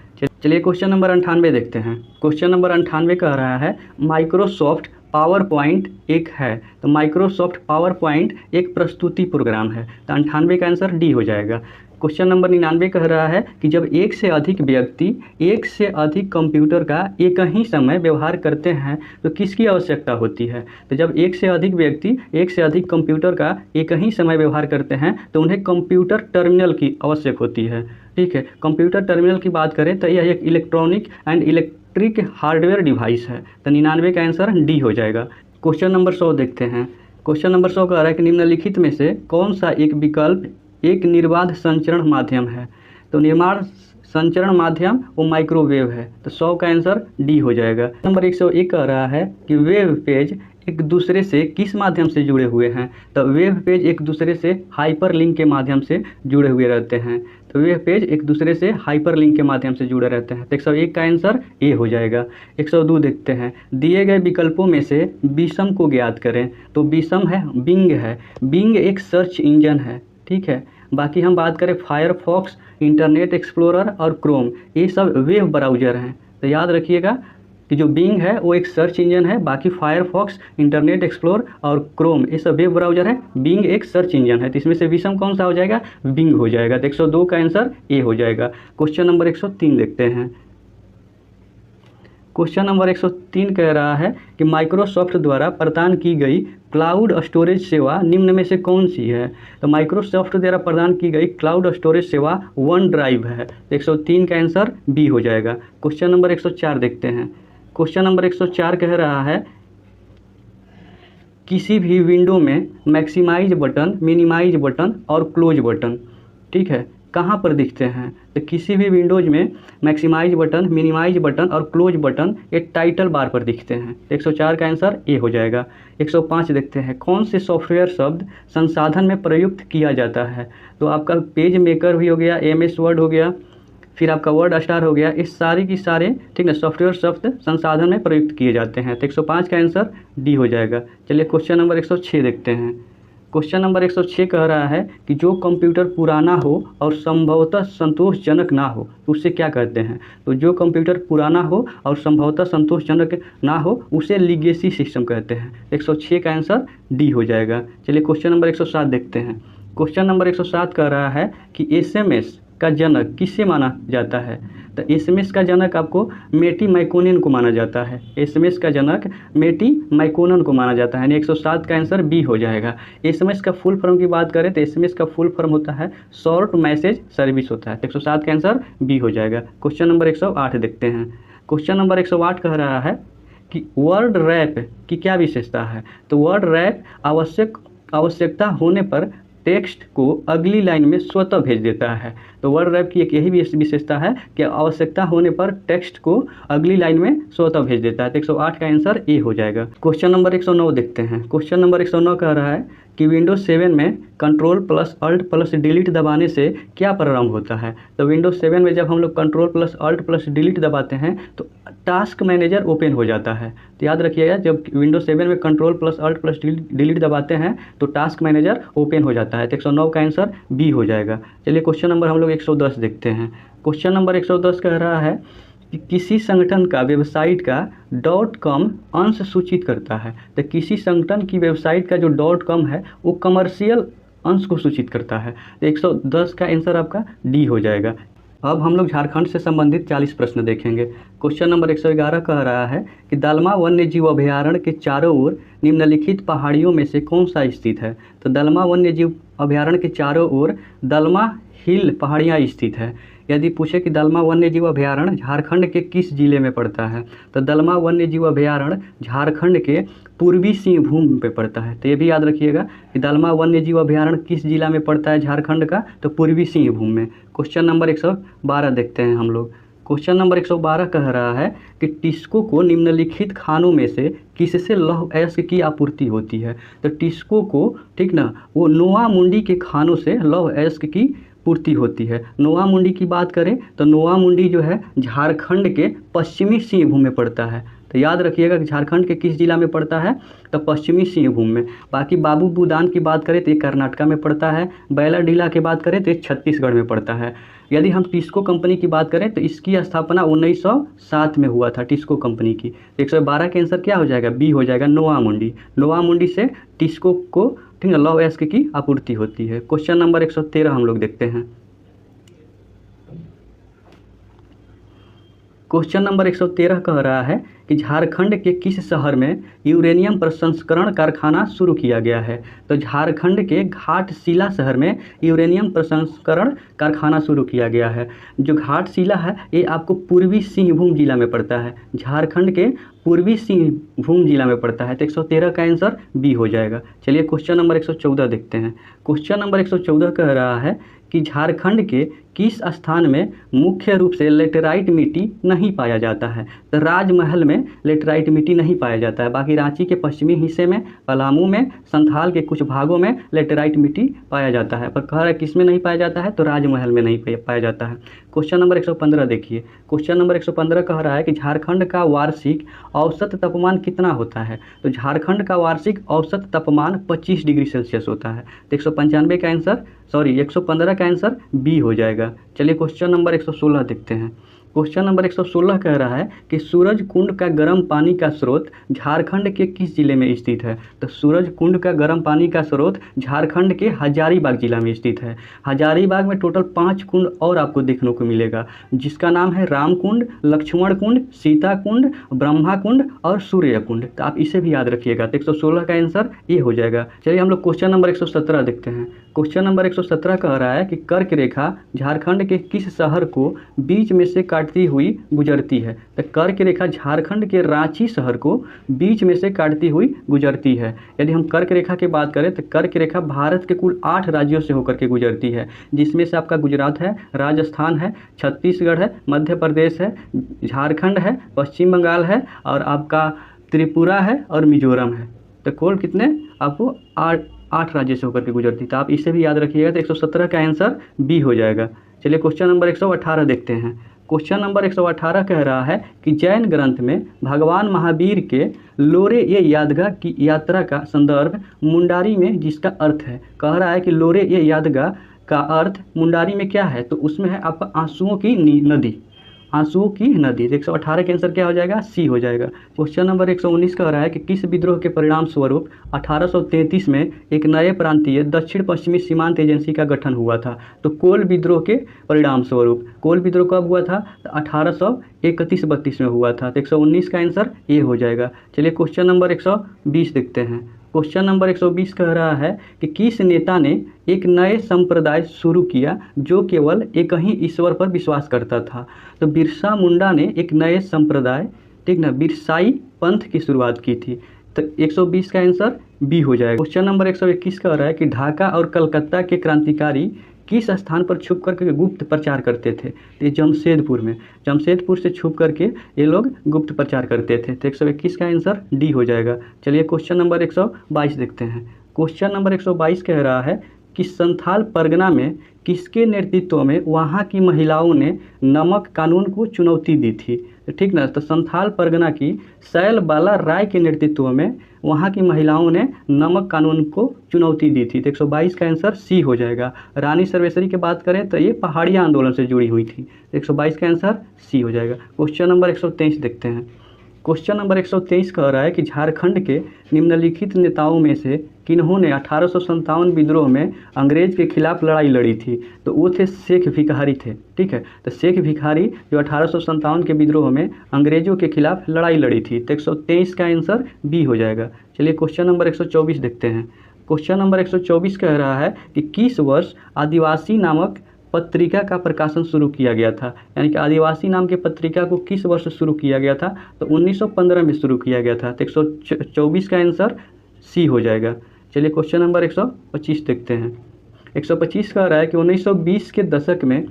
चलिए क्वेश्चन नंबर 98 देखते हैं। क्वेश्चन नंबर 98 कह रहा है माइक्रोसॉफ्ट पावर पॉइंट एक है। तो माइक्रोसॉफ्ट पावर पॉइंट एक प्रस्तुति प्रोग्राम है। तो 98 का आंसर डी हो जाएगा। क्वेश्चन नंबर 99 कह रहा है कि जब एक से अधिक व्यक्ति एक से अधिक कंप्यूटर का एक ही समय व्यवहार करते हैं तो किसकी आवश्यकता होती है। तो जब एक से अधिक व्यक्ति एक से अधिक कंप्यूटर का एक ही समय व्यवहार करते हैं तो उन्हें कंप्यूटर टर्मिनल की आवश्यक होती है। ठीक है, कंप्यूटर टर्मिनल की बात करें तो यह एक electronic and electric hardware device है। तो 99 का आंसर डी हो जाएगा। क्वेश्चन नंबर 100 देखते हैं। क्वेश्चन नंबर 100 कह रहा है कि निम्नलिखित में से कौन सा एक विकल्प एक निर्बाध संचरण माध्यम है। तो निर्बाध संचरण माध्यम वो माइक्रोवेव है। तो 100 का आंसर डी हो जाएगा। नंबर 101 कह रहा है कि वेब पेज एक दूसरे से किस माध्यम से जुड़े हुए हैं? तो वेब पेज एक दूसरे से हाइपरलिंक के माध्यम से जुड़े हुए रहते हैं। तो वेब पेज एक दूसरे से हाइपरलिंक के माध्यम से जुड़े रहते हैं। तो 101 का आंसर ए हो जाएगा। 102 देखते हैं, दिए गए विकल्पों में से विषम को ज्ञात करें। तो विषम है बिंग है। बिंग एक सर्च इंजन है, ठीक है। बाकी हम बात करें फायरफॉक्स, इंटरनेट एक्सप्लोरर और क्रोम, ये सब वेब ब्राउज़र हैं। तो याद रखिएगा कि जो बिंग है वो एक सर्च इंजन है, बाकी फायरफॉक्स, इंटरनेट एक्सप्लोर और क्रोम ये सब वेब ब्राउज़र है। बिंग एक सर्च इंजन है। तो इसमें से विषम कौन सा हो जाएगा? बिंग हो जाएगा। तो 102 का आंसर ए हो जाएगा। क्वेश्चन नंबर 103 देखते हैं। क्वेश्चन नंबर 103 कह रहा है कि माइक्रोसॉफ्ट द्वारा प्रदान की गई क्लाउड स्टोरेज सेवा निम्न में से कौन सी है? तो माइक्रोसॉफ्ट द्वारा प्रदान की गई क्लाउड स्टोरेज सेवा वन ड्राइव है। तो 103 का आंसर बी हो जाएगा। क्वेश्चन नंबर 104 देखते हैं। क्वेश्चन नंबर 104 कह रहा है किसी भी विंडो में मैक्सिमाइज बटन, मिनिमाइज बटन और क्लोज बटन, ठीक है, कहाँ पर दिखते हैं? तो किसी भी विंडोज में मैक्सिमाइज बटन, मिनिमाइज बटन और क्लोज बटन ये टाइटल बार पर दिखते हैं। तो 104 का आंसर ए हो जाएगा। 105 देखते हैं, कौन से सॉफ्टवेयर शब्द संसाधन में प्रयुक्त किया जाता है? तो आपका पेज मेकर भी हो गया, MS वर्ड हो गया, फिर आपका वर्ड स्टार हो गया, इस सारे की सारे, ठीक है, सॉफ्टवेयर शब्द संसाधन में प्रयुक्त किए जाते हैं। तो 105 का आंसर डी हो जाएगा। चलिए क्वेश्चन नंबर 106 देखते हैं। क्वेश्चन नंबर 106 कह रहा है कि जो कंप्यूटर पुराना हो और संभवतः संतोषजनक ना हो तो उसे क्या कहते हैं? तो जो कंप्यूटर पुराना हो और संभवतः संतोषजनक ना हो उसे लीगेसी सिस्टम कहते हैं। 106 का आंसर डी हो जाएगा। चलिए क्वेश्चन नंबर 107 देखते हैं। क्वेश्चन नंबर 107 कह रहा है कि SMS का जनक किसे माना जाता है? तो SMS का जनक आपको मेटी मैकोनन को माना जाता है। SMS का जनक मेटी मैकोनन को माना जाता है। यानी 107 का आंसर बी हो जाएगा। SMS का फुल फॉर्म की बात करें तो SMS का फुल फॉर्म होता है शॉर्ट मैसेज सर्विस होता है। तो 107 का आंसर बी हो जाएगा। क्वेश्चन नंबर 108 देखते हैं। क्वेश्चन नंबर 108 कह रहा है कि वर्ड रैप की क्या विशेषता है? तो वर्ड रैप आवश्यकता होने पर टेक्स्ट को अगली लाइन में स्वतः भेज देता है। तो वर्ड रैप की एक यही विशेषता है कि आवश्यकता होने पर टेक्स्ट को अगली लाइन में स्वतः भेज देता है। तो 108 का आंसर ए हो जाएगा। क्वेश्चन नंबर 109 देखते हैं। क्वेश्चन नंबर 109 कह रहा है कि विंडोज 7 में Ctrl+Alt+Delete दबाने से क्या प्रारंभ होता है? तो विंडोज 7 में जब हम लोग Ctrl+Alt+Delete दबाते हैं तो टास्क मैनेजर ओपन हो जाता है। तो याद रखिएगा, जब विंडोज 7 में Ctrl+Alt+Delete दबाते हैं तो टास्क मैनेजर ओपन हो जाता है। तो 109 का आंसर बी हो जाएगा। चलिए क्वेश्चन नंबर हम लोग 110 देखते हैं। क्वेश्चन नंबर 110 कह रहा है कि किसी संगठन का वेबसाइट का .com अंश सूचित करता है। तो किसी संगठन की वेबसाइट का जो .com है वो कमर्शियल अंश को सूचित करता है। तो 110 का आंसर आपका डी हो जाएगा। अब हम लोग झारखंड से संबंधित 40 प्रश्न देखेंगे। क्वेश्चन नंबर 111 कह रहा है कि दलमा वन्य जीव अभयारण्य के चारों ओर निम्नलिखित पहाड़ियों में से कौन सा स्थित है? तो दलमा वन्य जीव अभयारण्य के चारों ओर दलमा हिल पहाड़ियाँ स्थित है। यदि पूछे कि दलमा वन्य जीव अभयारण्य झारखंड के किस जिले में पड़ता है? तो दलमा वन्य जीव अभयारण्य झारखंड के पूर्वी सिंहभूम पे पड़ता है। तो ये भी याद रखिएगा कि दलमा वन्य जीव अभयारण्य किस जिला में पड़ता है झारखंड का? तो पूर्वी सिंहभूम में। क्वेश्चन नंबर 112 देखते हैं हम लोग। क्वेश्चन नंबर 112 कह रहा है कि टिस्को को निम्नलिखित खानों में से किससे लौह अयस्क की आपूर्ति होती है? तो टिस्को को, ठीक ना, वो नोआ मुंडी के खानों से लौह अयस्क की पूर्ति होती है। नोआ मुंडी की बात करें तो नोआ मुंडी जो है झारखंड के पश्चिमी सिंहभूम में पड़ता है। तो याद रखिएगा कि झारखंड के किस जिला में पड़ता है? तो पश्चिमी सिंहभूम में। बाकी बाबू बुदान की बात करें तो ये कर्नाटका में पड़ता है। बैलाडीला की बात करें तो ये छत्तीसगढ़ में पड़ता है। यदि हम टिस्को कंपनी की बात करें तो इसकी स्थापना 1907 में हुआ था टिस्को कंपनी की। 112 का आंसर क्या हो जाएगा? बी हो जाएगा, नोआ मुंडी। नोआ मुंडी से टिस्को को, ठीक है, लौह अयस्क की आपूर्ति होती है। क्वेश्चन नंबर 113 हम लोग देखते हैं। क्वेश्चन नंबर 113 कह रहा है कि झारखंड के किस शहर में यूरेनियम प्रसंस्करण कारखाना शुरू किया गया है? तो झारखंड के घाटशिला शहर में यूरेनियम प्रसंस्करण कारखाना शुरू किया गया है। जो घाटशिला है ये आपको पूर्वी सिंहभूम जिला में पड़ता है। झारखंड के पूर्वी सिंहभूम जिला में पड़ता है। तो 113 का आंसर बी हो जाएगा। चलिए क्वेश्चन नंबर 114 देखते हैं। क्वेश्चन नंबर 114 कह रहा है कि झारखंड के किस स्थान में मुख्य रूप से लेटेराइट मिट्टी नहीं पाया जाता है। तो राजमहल में लेटेराइट मिट्टी नहीं पाया जाता है, बाकी रांची के पश्चिमी हिस्से में, पलामू में, संथाल के कुछ भागों में लेटेराइट मिट्टी पाया जाता है। पर कह रहा है किस में नहीं पाया जाता है, तो राजमहल में नहीं पाया जाता है। क्वेश्चन नंबर 115 देखिए। क्वेश्चन नंबर 115 कह रहा है कि झारखंड का वार्षिक औसत तापमान कितना होता है। तो झारखंड का वार्षिक औसत तापमान 25 डिग्री सेल्सियस होता है। तो 195 का आंसर 115 का आंसर बी हो जाएगा। चलिए क्वेश्चन नंबर 116 देखते हैं। क्वेश्चन नंबर 116 कह रहा है कि सूरज कुंड का गर्म पानी का स्रोत झारखंड के किस जिले में स्थित है। तो सूरज कुंड का गर्म पानी का स्रोत झारखंड के हजारीबाग जिला में स्थित है। हजारीबाग में टोटल 5 कुंड और आपको देखने को मिलेगा, जिसका नाम है राम कुंड, लक्ष्मण कुंड, सीता कुंड, ब्रह्मा कुंड और सूर्य कुंड। तो आप इसे भी याद रखिएगा। तो 116 का आंसर ये हो जाएगा। चलिए हम लोग क्वेश्चन नंबर 117 देखते हैं। क्वेश्चन नंबर 117 कह रहा है कि कर्क रेखा झारखंड के किस शहर को बीच में से काटती हुई गुजरती है। तो कर्क रेखा झारखंड के रांची शहर को बीच में से काटती हुई गुजरती है। यदि हम कर्क रेखा की बात करें तो कर्क रेखा भारत के कुल 8 राज्यों से होकर के गुजरती है, जिसमें से आपका गुजरात है, राजस्थान है, छत्तीसगढ़ है, मध्य प्रदेश है, झारखंड है, पश्चिम बंगाल है और आपका त्रिपुरा है और मिजोरम है। तो कुल कितने आपको 8 राज्य से होकर के गुजरती। तो आप इसे भी याद रखिएगा। तो 117 का आंसर बी हो जाएगा। चलिए क्वेश्चन नंबर 118 देखते हैं। क्वेश्चन नंबर 118 कह रहा है कि जैन ग्रंथ में भगवान महावीर के लोरे ये यादगाह की यात्रा का संदर्भ मुंडारी में जिसका अर्थ है। कह रहा है कि लोरे ये यादगाह का अर्थ मुंडारी में क्या है। तो उसमें है आपका आंसुओं की नदी, आंसुओं की नदी। 118 के आंसर क्या हो जाएगा, सी हो जाएगा। क्वेश्चन नंबर 119 कह रहा है कि किस विद्रोह के परिणाम स्वरूप 1833 में एक नए प्रांतीय दक्षिण पश्चिमी सीमांत एजेंसी का गठन हुआ था। तो कोल विद्रोह के परिणाम स्वरूप। कोल विद्रोह कब हुआ था, तो 1831-32 में हुआ था। तो 119 का आंसर ये हो जाएगा। चलिए क्वेश्चन नंबर 120 देखते हैं। क्वेश्चन नंबर 120 कह रहा है कि किस नेता ने एक नए संप्रदाय शुरू किया जो केवल एक ही ईश्वर पर विश्वास करता था। तो बिरसा मुंडा ने एक नए संप्रदाय, ठीक ना, बिरसाई पंथ की शुरुआत की थी। तो 120 का आंसर बी हो जाएगा। क्वेश्चन नंबर 121 कह रहा है कि ढाका और कलकत्ता के क्रांतिकारी किस स्थान पर छुप करके गुप्त प्रचार करते थे। तो ये जमशेदपुर में, जमशेदपुर से छुप करके ये लोग गुप्त प्रचार करते थे। तो 121 का आंसर डी हो जाएगा। चलिए क्वेश्चन नंबर 122 देखते हैं। क्वेश्चन नंबर 122 कह रहा है कि संथाल परगना में किसके नेतृत्व में वहाँ की महिलाओं ने नमक कानून को चुनौती दी थी। ठीक ना, तो संथाल परगना की सैल बाला राय के नेतृत्व में वहाँ की महिलाओं ने नमक कानून को चुनौती दी थी। तो 122 का आंसर सी हो जाएगा। रानी सर्वेश्वरी की बात करें तो ये पहाड़िया आंदोलन से जुड़ी हुई थी। 122 का आंसर सी हो जाएगा। क्वेश्चन नंबर 123 देखते हैं। क्वेश्चन नंबर 123 कह रहा है कि झारखंड के निम्नलिखित नेताओं में से किन्होंने 1857 विद्रोह में अंग्रेज के खिलाफ लड़ाई लड़ी थी। तो वो थे शेख भिखारी थे। ठीक है, तो शेख भिखारी जो 1857 के विद्रोह में अंग्रेजों के खिलाफ लड़ाई लड़ी थी। तो 123 का आंसर बी हो जाएगा। चलिए क्वेश्चन नंबर 124 देखते हैं। क्वेश्चन नंबर 124 कह रहा है कि किस वर्ष आदिवासी नामक पत्रिका का प्रकाशन शुरू किया गया था। यानी कि आदिवासी नाम की पत्रिका को किस वर्ष शुरू किया गया था। तो 1915 में शुरू किया गया था। तो 124 का आंसर सी हो जाएगा। चलिए क्वेश्चन नंबर 125 देखते हैं। 125 कह रहा है कि 1920 के दशक में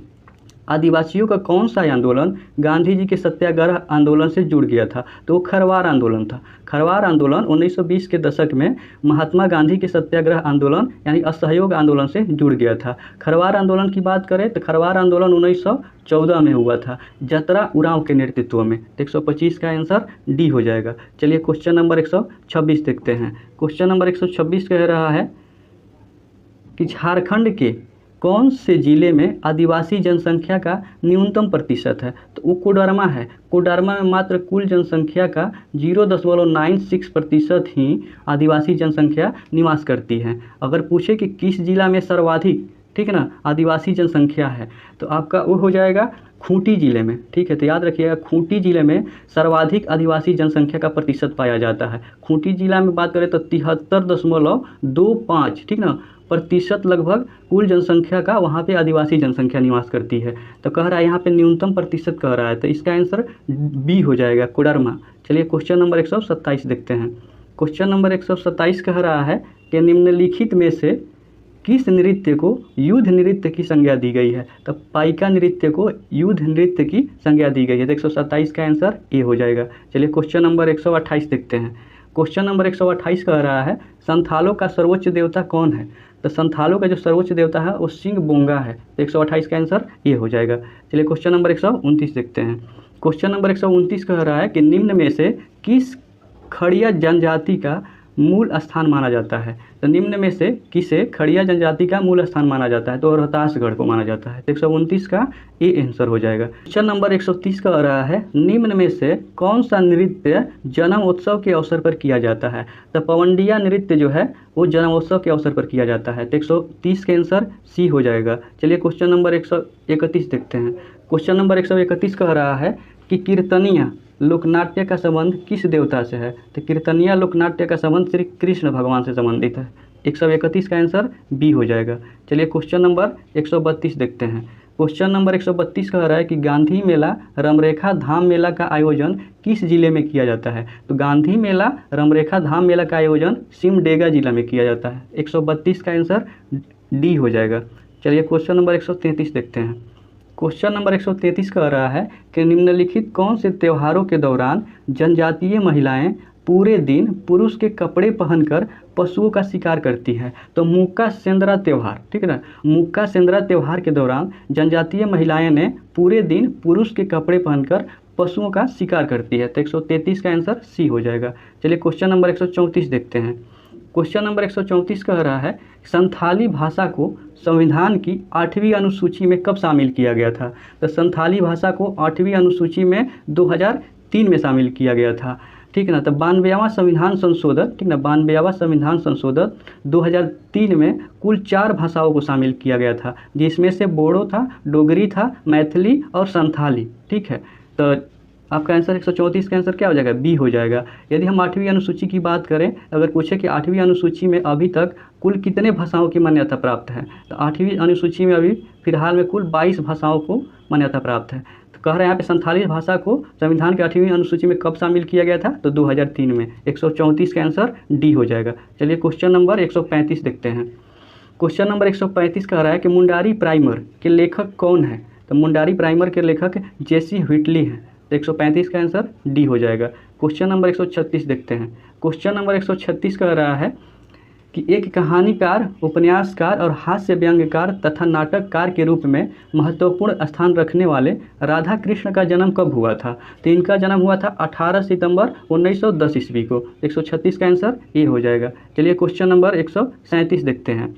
आदिवासियों का कौन सा आंदोलन गांधी जी के सत्याग्रह आंदोलन से जुड़ गया था। तो वो खरवार आंदोलन था। खरवार आंदोलन 1920 के दशक में महात्मा गांधी के सत्याग्रह आंदोलन यानी असहयोग आंदोलन से जुड़ गया था। खरवार आंदोलन की बात करें तो खरवार आंदोलन 1914 में हुआ था, जतरा उरांव के नेतृत्व में। 125 का आंसर डी हो जाएगा। चलिए क्वेश्चन नंबर 126 देखते हैं। क्वेश्चन नंबर 126 कह रहा है कि झारखंड के कौन से जिले में आदिवासी जनसंख्या का न्यूनतम प्रतिशत है। तो वो कोडरमा है। कोडरमा में मात्र कुल जनसंख्या का 0.96% ही आदिवासी जनसंख्या निवास करती है। अगर पूछे कि किस जिला में सर्वाधिक, ठीक है ना, आदिवासी जनसंख्या है, तो आपका वो हो जाएगा खूंटी जिले में। ठीक है, तो याद रखिएगा खूंटी जिले में सर्वाधिक आदिवासी जनसंख्या का प्रतिशत पाया जाता है। खूंटी जिला में बात करें तो 73.25, ठीक ना, प्रतिशत लगभग कुल जनसंख्या का वहाँ पे आदिवासी जनसंख्या निवास करती है। तो कह रहा है यहाँ पे न्यूनतम प्रतिशत कह रहा है, तो इसका आंसर बी हो जाएगा, कोडरमा। चलिए क्वेश्चन नंबर 127 देखते हैं। क्वेश्चन नंबर 127 कह रहा है कि निम्नलिखित में से किस नृत्य को युद्ध नृत्य की संज्ञा दी गई है? तो पाइका नृत्य को युद्ध नृत्य की संज्ञा दी गई है। तो 127 का आंसर ए हो जाएगा। चलिए क्वेश्चन नंबर 128 देखते हैं। क्वेश्चन नंबर 128 कह रहा है संथालों का सर्वोच्च देवता कौन है? तो संथालों का जो सर्वोच्च देवता है वो सिंह बोंगा है। तो 128 का आंसर ये हो जाएगा। चलिए क्वेश्चन नंबर 129 देखते हैं। क्वेश्चन नंबर 129 कह रहा है कि निम्न में से किस खड़िया जनजाति का मूल स्थान माना जाता है? तो निम्न में से किसे खड़िया जनजाति का मूल स्थान माना जाता है? तो रोहतासगढ़ को माना जाता है। तो 129 का ए आंसर हो जाएगा। क्वेश्चन नंबर 130 कह रहा है निम्न में से कौन सा नृत्य जन्मोत्सव के अवसर पर किया जाता है? तो पवंडिया नृत्य जो है वो जन्मोत्सव के अवसर पर किया जाता है। तो 130 का आंसर सी हो जाएगा। चलिए क्वेश्चन नंबर 131 देखते हैं। क्वेश्चन नंबर 131 कह रहा है कि कीर्तनिया लोकनाट्य का संबंध किस देवता से है? तो कीर्तनिया लोकनाट्य का संबंध श्री कृष्ण भगवान से संबंधित है। 131 का आंसर बी हो जाएगा। चलिए क्वेश्चन नंबर 132 देखते हैं। क्वेश्चन नंबर 132 कह रहा है कि गांधी मेला रमरेखा धाम मेला का आयोजन किस जिले में किया जाता है? तो गांधी मेला रमरेखा धाम मेला का आयोजन सिमडेगा जिला में किया जाता है। 132 का आंसर डी हो जाएगा। चलिए क्वेश्चन नंबर 133 देखते हैं। क्वेश्चन नंबर 133 कह रहा है कि निम्नलिखित कौन से त्योहारों के दौरान जनजातीय महिलाएं पूरे दिन पुरुष के कपड़े पहनकर पशुओं का शिकार करती है? तो मुक्का सेंद्रा त्यौहार, ठीक है ना, मुक्का सेंद्रा त्यौहार के दौरान जनजातीय महिलाएं ने पूरे दिन पुरुष के कपड़े पहनकर पशुओं का शिकार करती है। तो 133 का आंसर सी हो जाएगा। चलिए क्वेश्चन नंबर 134 देखते हैं। क्वेश्चन नंबर 134 कह रहा है संथाली भाषा को संविधान की 8वीं अनुसूची में कब शामिल किया गया था? तो संथाली भाषा को 8वीं अनुसूची में 2003 में शामिल किया गया था, ठीक है ना। तो 92वां संविधान संशोधन, ठीक ना, 92वां संविधान संशोधन 2003 में कुल 4 भाषाओं को शामिल किया गया था, जिसमें से बोडो था, डोगरी था, मैथिली और संथाली, ठीक है। तो आपका आंसर 134 का आंसर क्या हो जाएगा? बी हो जाएगा। यदि हम 8वीं अनुसूची की बात करें, अगर पूछे कि 8वीं अनुसूची में अभी तक कुल कितने भाषाओं की मान्यता प्राप्त है, तो 8वीं अनुसूची में अभी फिलहाल में कुल 22 भाषाओं को मान्यता प्राप्त है। तो कह रहे हैं यहाँ पे संथाली भाषा को संविधान की 8वीं अनुसूची में कब शामिल किया गया था? तो 2003 में। 134 का आंसर डी हो जाएगा। चलिए क्वेश्चन नंबर 135 देखते हैं। क्वेश्चन नंबर 135 कह रहा है कि मुंडारी प्राइमर के लेखक कौन है? तो मुंडारी प्राइमर के लेखक जेसी व्हिटली हैं। तो 135 का आंसर डी हो जाएगा। क्वेश्चन नंबर 136 देखते हैं। क्वेश्चन नंबर 136 कह रहा है कि एक कहानीकार, उपन्यासकार और हास्य व्यंग्यकार तथा नाटककार के रूप में महत्वपूर्ण स्थान रखने वाले राधा कृष्ण का जन्म कब हुआ था? तो इनका जन्म हुआ था 18 सितंबर 1910 ईस्वी को। 136 का आंसर ए हो जाएगा। चलिए क्वेश्चन नंबर 137 देखते हैं।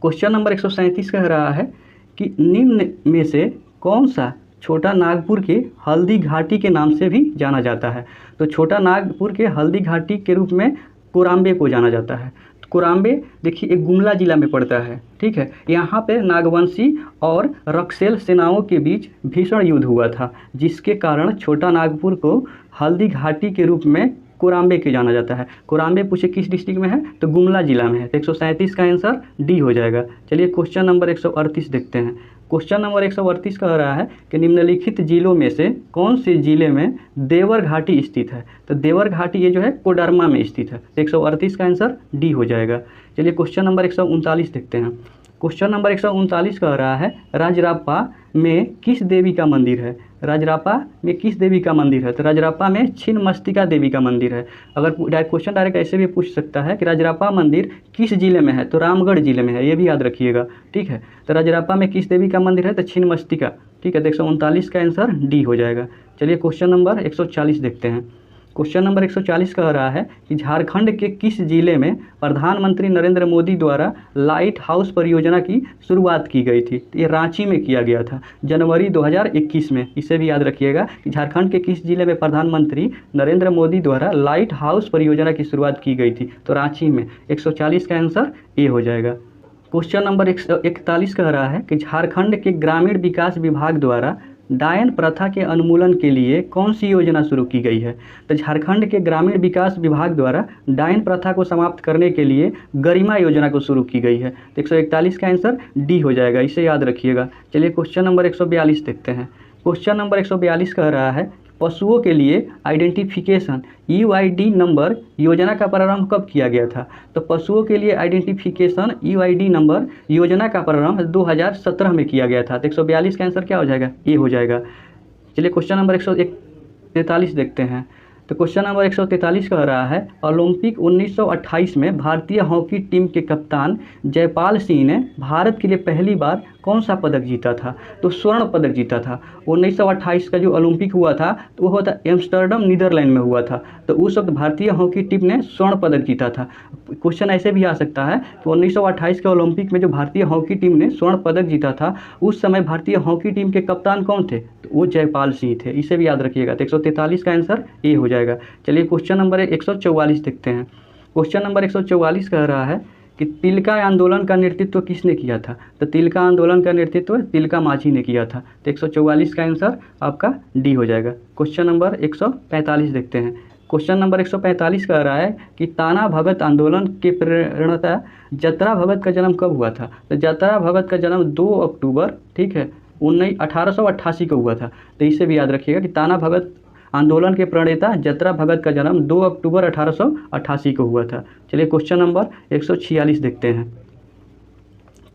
क्वेश्चन नंबर 137 कह रहा है कि निम्न में से कौन सा छोटा नागपुर के हल्दी घाटी के नाम से भी जाना जाता है? तो छोटा नागपुर के हल्दी घाटी के रूप में कोराम्बे को जाना जाता है। तो कोराम्बे देखिए एक गुमला जिला में पड़ता है, ठीक है। यहाँ पे नागवंशी और रक्सेल सेनाओं के बीच भीषण युद्ध हुआ था, जिसके कारण छोटा नागपुर को हल्दी घाटी के रूप में कोराम्बे के जाना जाता है। कोराम्बे पूछे किस डिस्ट्रिक्ट में है? तो गुमला जिला में है। तो 137 का आंसर डी हो जाएगा। चलिए क्वेश्चन नंबर 138 देखते हैं। क्वेश्चन नंबर 138 कह रहा है कि निम्नलिखित जिलों में से कौन से जिले में देवर घाटी स्थित है? तो देवर घाटी ये जो है कोडरमा में स्थित है। तो 138 का आंसर डी हो जाएगा। चलिए क्वेश्चन नंबर 139 देखते हैं। क्वेश्चन नंबर 139 कह रहा है राजराप्पा में किस देवी का मंदिर है? राजराप्पा में किस देवी का मंदिर है? तो राजराप्पा में छिन्नमस्तिका देवी का मंदिर है। अगर क्वेश्चन डायरेक्ट ऐसे भी पूछ सकता है कि राजराप्पा मंदिर किस जिले में है? तो रामगढ़ जिले में है, ये भी याद रखिएगा, ठीक है। तो राजराप्पा में किस देवी का मंदिर है? तो छिन्नमस्तिका, ठीक है। तो 139 का आंसर डी हो जाएगा। चलिए क्वेश्चन नंबर 140 देखते हैं। क्वेश्चन नंबर 140 कह रहा है कि झारखंड के किस जिले में प्रधानमंत्री नरेंद्र मोदी द्वारा लाइट हाउस परियोजना की शुरुआत की गई थी? ये रांची में किया गया था जनवरी 2021 में। इसे भी याद रखिएगा कि झारखंड के किस जिले में प्रधानमंत्री नरेंद्र मोदी द्वारा लाइट हाउस परियोजना की शुरुआत की गई थी? तो रांची में। 140 का आंसर ए हो जाएगा। क्वेश्चन नंबर 141 कह रहा है कि झारखंड के ग्रामीण विकास विभाग द्वारा डायन प्रथा के उन्मूलन के लिए कौन सी योजना शुरू की गई है? तो झारखंड के ग्रामीण विकास विभाग द्वारा डायन प्रथा को समाप्त करने के लिए गरिमा योजना को शुरू की गई है। तो 141 का आंसर डी हो जाएगा, इसे याद रखिएगा। चलिए क्वेश्चन नंबर 142 देखते हैं। क्वेश्चन नंबर 142 कह रहा है पशुओं के लिए आइडेंटिफिकेशन UID नंबर योजना का प्रारंभ कब किया गया था? तो पशुओं के लिए आइडेंटिफिकेशन UID नंबर योजना का प्रारंभ 2017 में किया गया था। तो 142 का आंसर क्या हो जाएगा? ए हो जाएगा। चलिए क्वेश्चन नंबर 143 देखते हैं। तो क्वेश्चन नंबर 143 कह रहा है, ओलंपिक 1928 में भारतीय हॉकी टीम के कप्तान जयपाल सिंह ने भारत के लिए पहली बार कौन सा पदक जीता था? तो स्वर्ण पदक जीता था। 1928 का जो ओलंपिक हुआ था तो वो हुआ था एम्स्टर्डम, नीदरलैंड में हुआ था। तो उस वक्त भारतीय हॉकी टीम ने स्वर्ण पदक जीता था। क्वेश्चन ऐसे भी आ सकता है कि 1928 के ओलंपिक में जो भारतीय हॉकी टीम ने स्वर्ण पदक जीता था, उस समय भारतीय हॉकी टीम के कप्तान कौन थे? तो वो जयपाल सिंह थे। इसे भी याद रखिएगा। तो 143 का आंसर ए हो जाएगा। चलिए क्वेश्चन नंबर 144 देखते हैं। क्वेश्चन नंबर 144 कह रहा है कि तिलका आंदोलन का नेतृत्व किसने किया था? तो तिलका आंदोलन का नेतृत्व तिलका मांझी ने किया था। तो 144 का आंसर आपका डी हो जाएगा। क्वेश्चन नंबर 145 देखते हैं। क्वेश्चन नंबर 145 कह रहा है कि ताना भगत आंदोलन के प्रेरणा जतरा भगत का जन्म कब हुआ था? तो जतरा भगत का जन्म 2 अक्टूबर, ठीक है, 1888 को हुआ था। तो इसे भी याद रखिएगा कि ताना भगत आंदोलन के प्रणेता जतरा भगत का जन्म 2 अक्टूबर 1888 को हुआ था। चलिए क्वेश्चन नंबर 146 देखते हैं।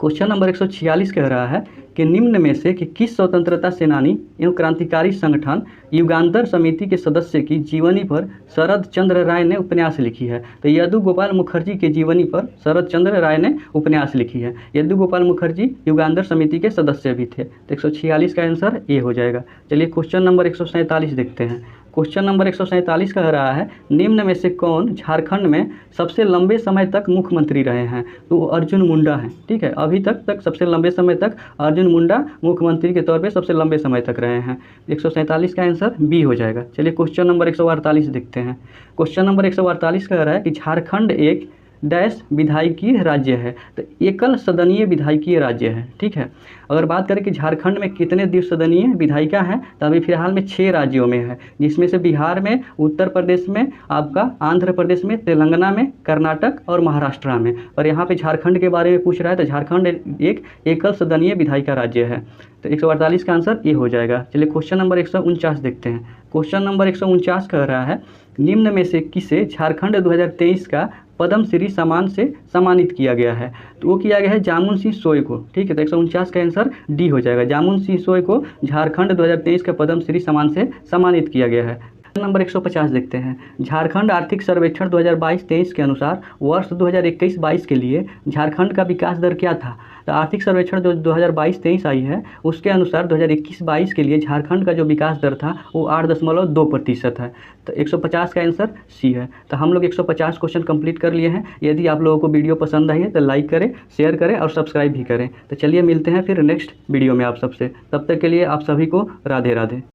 क्वेश्चन नंबर 146 कह रहा है कि निम्न में से कि किस स्वतंत्रता सेनानी एवं क्रांतिकारी संगठन युगांतर समिति के सदस्य की जीवनी पर शरद चंद्र राय ने उपन्यास लिखी है? तो यदु गोपाल मुखर्जी के जीवनी पर शरद चंद्र राय ने उपन्यास लिखी है। यदु गोपाल मुखर्जी युगांतर समिति के सदस्य भी थे। तो 146 का आंसर ए हो जाएगा। चलिए क्वेश्चन नंबर 147 देखते हैं। क्वेश्चन नंबर 147 कह रहा है, निम्न में से कौन झारखंड में सबसे लंबे समय तक मुख्यमंत्री रहे हैं? तो अर्जुन मुंडा हैं, ठीक है। अभी तक सबसे लंबे समय तक अर्जुन मुंडा मुख्यमंत्री के तौर पे सबसे लंबे समय तक रहे हैं। 147 का आंसर बी हो जाएगा। चलिए क्वेश्चन नंबर 148 देखते हैं। क्वेश्चन नंबर 148 कह रहा है कि झारखंड एक डैश विधायकीय राज्य है। तो एकल सदनीय विधायकीय राज्य है, ठीक है। अगर बात करें कि झारखंड में कितने द्विसदनीय विधायिका हैं, तो अभी फिलहाल में 6 राज्यों में है, जिसमें से बिहार में, उत्तर प्रदेश में, आपका आंध्र प्रदेश में, तेलंगाना में, कर्नाटक और महाराष्ट्र में। और यहाँ पे झारखंड के बारे में पूछ रहा है, तो झारखंड एक एकल सदनीय विधायिका राज्य है। तो 148 का आंसर ये हो जाएगा। चलिए क्वेश्चन नंबर 149 देखते हैं। क्वेश्चन नंबर 149 कह रहा है, निम्न में से किसे झारखंड 2023 का पद्म श्री सम्मान से सम्मानित किया गया है? तो वो किया गया है जामुन सिंह सोय को, ठीक है। तो 149 का आंसर डी हो जाएगा। जामुन सिंह सोय को झारखंड 2023 का पद्म श्री सम्मान से सम्मानित किया गया है। नंबर 150 देखते हैं। झारखंड आर्थिक सर्वेक्षण 2022-23 के अनुसार वर्ष 2021-22 के लिए झारखंड का विकास दर क्या था? तो आर्थिक सर्वेक्षण जो 2022-23 आई है, उसके अनुसार 2021-22 के लिए झारखंड का जो विकास दर था वो 8.2% है। तो 150 का आंसर सी है। तो हम लोग 150 क्वेश्चन कंप्लीट कर लिए हैं। यदि आप लोगों को वीडियो पसंद आई है तो लाइक करें, शेयर करें और सब्सक्राइब भी करें। तो चलिए मिलते हैं फिर नेक्स्ट वीडियो में आप सबसे। तब तक के लिए आप सभी को राधे राधे।